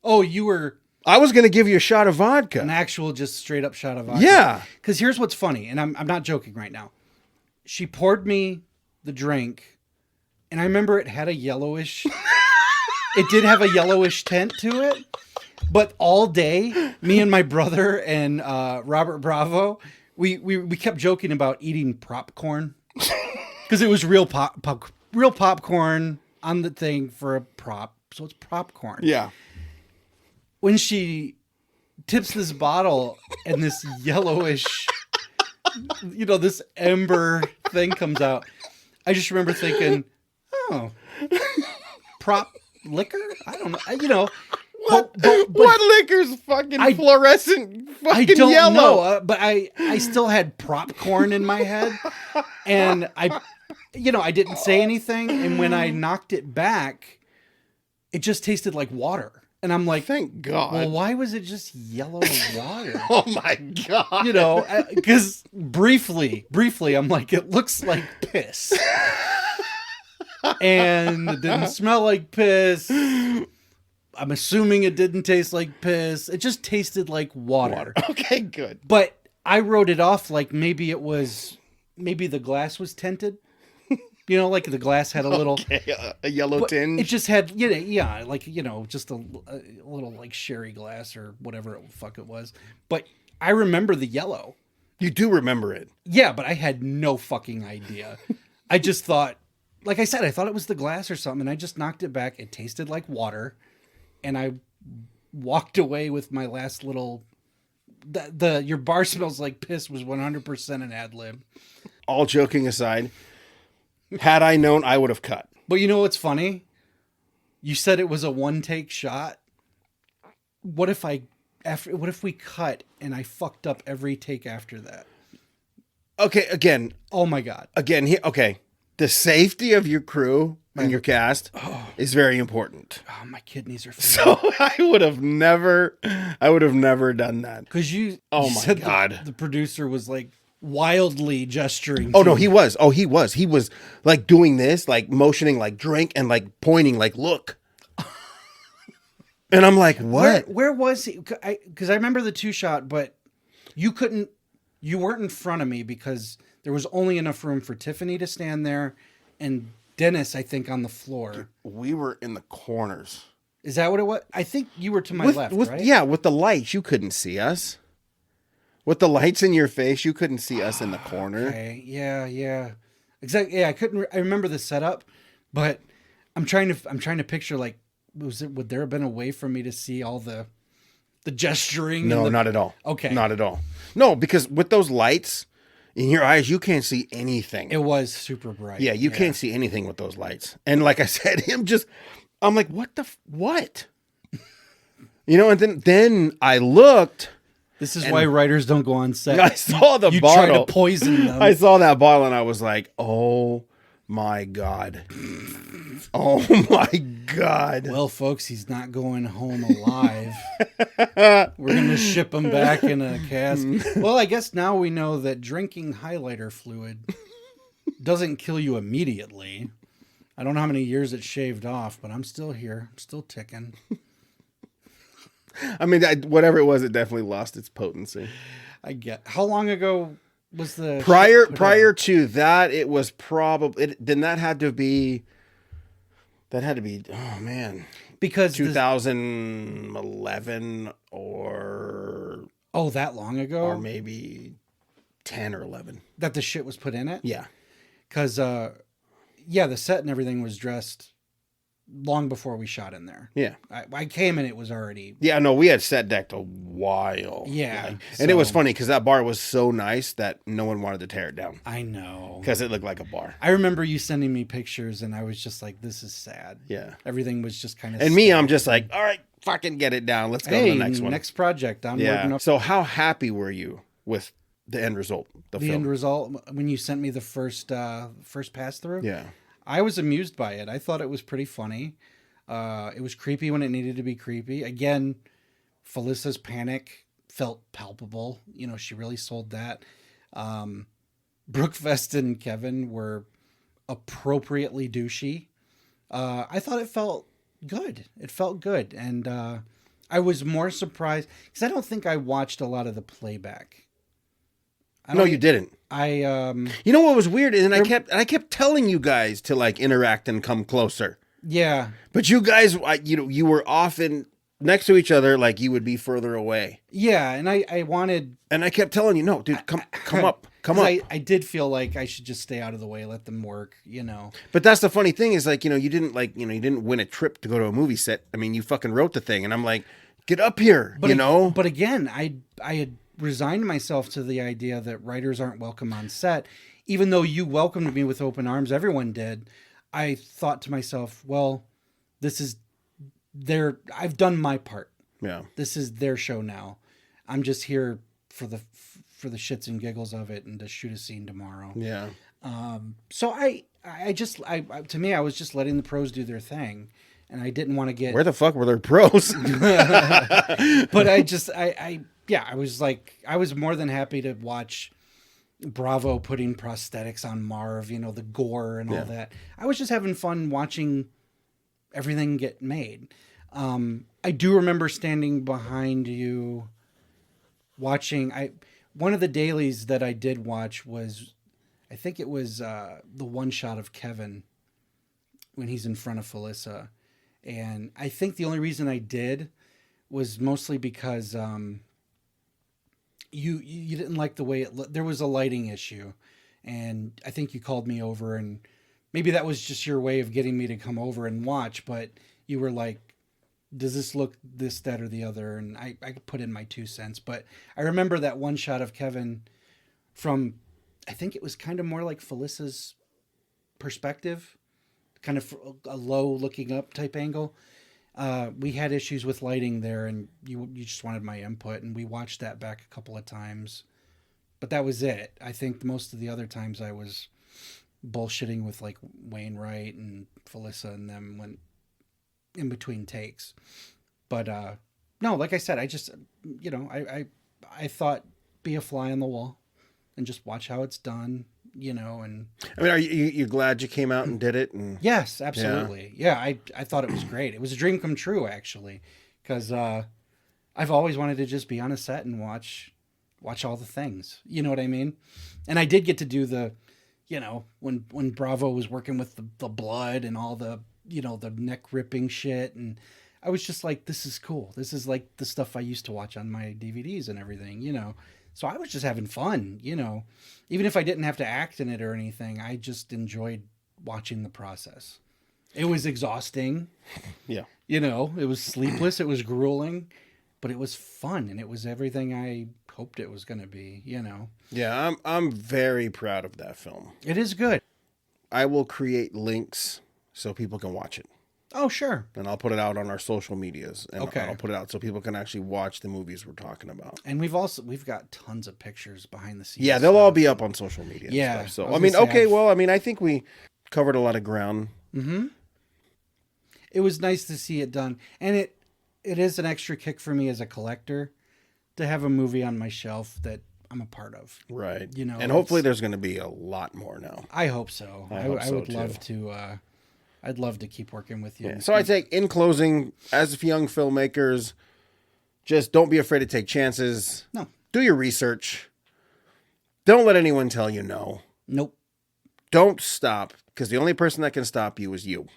Oh, you were... I was going to give you a shot of vodka. An actual just straight up shot of vodka. Yeah. Because here's what's funny, and I'm not joking right now. She poured me the drink, and I remember it had a yellowish... It did have a yellowish tint to it. But all day, me and my brother and Robert Bravo, we kept joking about eating popcorn. Because it was real popcorn on the thing for a prop. So it's popcorn. Yeah. When she tips this bottle and this yellowish, this ember thing comes out, I just remember thinking, oh, prop liquor? I don't know. What liquor's fucking fluorescent fucking I don't yellow? know, but I still had popcorn in my head, and I didn't say anything, and when I knocked it back, it just tasted like water. And I'm like, thank God. Well, why was it just yellow water? Oh my God. Because briefly, I'm like, it looks like piss. And it didn't smell like piss. I'm assuming it didn't taste like piss. It just tasted like water. Okay, good. But I wrote it off like maybe the glass was tinted. Like the glass had a little a yellow tinge. It just had, just a little like sherry glass or whatever the fuck it was. But I remember the yellow. You do remember it? Yeah, but I had no fucking idea. I just thought, like I said, I thought it was the glass or something, and I just knocked it back. It tasted like water, and I walked away with my last little. Your bar smells like piss was 100% an ad lib. All joking aside. Had I known, I would have cut. But you know what's funny? You said it was a one-take shot. What if we cut and I fucked up every take after that? Okay, again. Oh my God. Again, okay. The safety of your crew and your cast is very important. Oh, my kidneys are failing. So I would have never done that. Because you said God. The producer was like, wildly gesturing. Oh, no, he was. He was like doing this, like motioning, like drink, and like pointing, like look. And I'm like, what? Where was he? Because I remember the 2-shot, but you weren't in front of me because there was only enough room for Tiffany to stand there and Dennis, I think, on the floor. We were in the corners. Is that what it was? I think you were to my left, right? Yeah, with the lights, you couldn't see us. With the lights in your face, you couldn't see us in the corner. Okay, yeah. Exactly. Yeah, I remember the setup, but I'm trying to picture, like, would there have been a way for me to see all the gesturing? No, not at all. Okay. Not at all. No, because with those lights in your eyes, you can't see anything. It was super bright. Yeah, you can't see anything with those lights. And like I said, I'm like, what? And then I looked. This is why writers don't go on set. I saw the bottle. You try to poison them. I saw that bottle and I was like, oh my God. Oh my God. Well, folks, he's not going home alive. We're going to ship him back in a cask. Well, I guess now we know that drinking highlighter fluid doesn't kill you immediately. I don't know how many years it shaved off, but I'm still here. I'm still ticking. I mean, whatever it was, it definitely lost its potency. I get. How long ago was the prior to that? It was probably then that had to be. Oh man, because 2011 or that long ago, or maybe 10 or 11 that the shit was put in it. Yeah, because the set and everything was dressed long before we shot in there. Yeah, I came and it was already. Yeah, no, we had set decked a while. Yeah, and it was funny because that bar was so nice that no one wanted to tear it down. I know, because it looked like a bar. I remember you sending me pictures, and I was just like, "This is sad." Yeah, everything was just kind of. And me, I'm just like, "All right, fucking get it down. Let's go to the next one, next project." So, how happy were you with the end result? The end result when you sent me the first pass through. Yeah. I was amused by it. I thought it was pretty funny. It was creepy when it needed to be creepy. Again, Felissa's panic felt palpable. You know, she really sold that. Brookfest and Kevin were appropriately douchey. I thought it felt good. It felt good. And I was more surprised because I don't think I watched a lot of the playback. No, you didn't. You know what was weird? And I kept telling you guys to like interact and come closer. Yeah. But you guys, you were often next to each other, like you would be further away. Yeah, and I wanted. And I kept telling you, no, dude, come up. I did feel like I should just stay out of the way, let them work, But that's the funny thing is like, you didn't win a trip to go to a movie set. I mean, you fucking wrote the thing, and I'm like, get up here, But again, I had resigned myself to the idea that writers aren't welcome on set, even though you welcomed me with open arms. Everyone did. I thought to myself, well, this is I've done my part. Yeah. This is their show now. I'm just here for the shits and giggles of it and to shoot a scene tomorrow. Yeah. So I to me, I was just letting the pros do their thing, and I didn't want to get. Where the fuck were their pros? But I was like, I was more than happy to watch Bravo putting prosthetics on Marv, the gore and all that. I was just having fun watching everything get made. I do remember standing behind you watching. One of the dailies that I did watch was, I think it was the one shot of Kevin when he's in front of Felissa. And I think the only reason I did was mostly because you didn't like the way it looked. There was a lighting issue, and I think you called me over, and maybe that was just your way of getting me to come over and watch, but you were like, does this look this, that, or the other? And I put in my 2 cents, but I remember that one shot of Kevin from, I think it was kind of more like Felissa's perspective, kind of a low looking up type angle. We had issues with lighting there, and you just wanted my input, and we watched that back a couple of times, but that was it. I think most of the other times I was bullshitting with like Wainwright and Felissa and them went in between takes. But no, like I said, I just, I thought be a fly on the wall and just watch how it's done. And I mean, are you glad you came out and did it? And yes, absolutely. Yeah, I thought it was great. It was a dream come true, actually, because I've always wanted to just be on a set and watch all the things. You know what I mean? And I did get to do the, when Bravo was working with the blood and all the, the neck ripping shit, and I was just like, this is cool. This is like the stuff I used to watch on my DVDs and everything, So I was just having fun, even if I didn't have to act in it or anything. I just enjoyed watching the process. It was exhausting. Yeah. It was sleepless. It was grueling, but it was fun. And it was everything I hoped it was going to be, Yeah. I'm very proud of that film. It is good. I will create links so people can watch it. Oh, sure. And I'll put it out on our social medias. And okay. I'll put it out so people can actually watch the movies we're talking about. And we've got tons of pictures behind the scenes. Yeah, they'll all be up on social media. Yeah. And stuff. So, I think we covered a lot of ground. Mm-hmm. It was nice to see it done. And it is an extra kick for me as a collector to have a movie on my shelf that I'm a part of. Right. And hopefully there's going to be a lot more now. I hope so. I would love to... I'd love to keep working with you. Yeah. So I'd say, in closing, as young filmmakers, just don't be afraid to take chances. No. Do your research. Don't let anyone tell you no. Nope. Don't stop, because the only person that can stop you is you.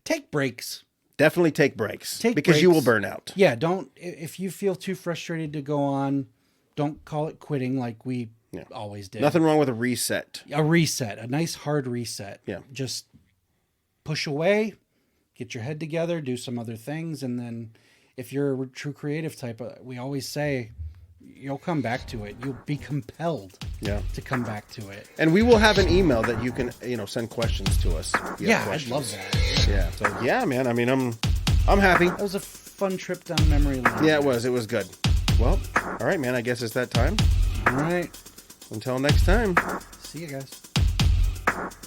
Take breaks. Definitely take breaks. Take because breaks. you will burn out. Yeah, don't. If you feel too frustrated to go on, don't call it quitting like we always did. Nothing wrong with a reset. A reset. A nice hard reset. Yeah. Just push away, get your head together, do some other things, and then if you're a true creative type, we always say you'll come back to it. You'll be compelled to come back to it. And we will have an email that you can, send questions to us. Yeah, I'd love that. Yeah. So yeah, man. I mean, I'm happy. That was a fun trip down memory lane. Yeah, it was. It was good. Well, all right, man. I guess it's that time. All right. Until next time. See you guys.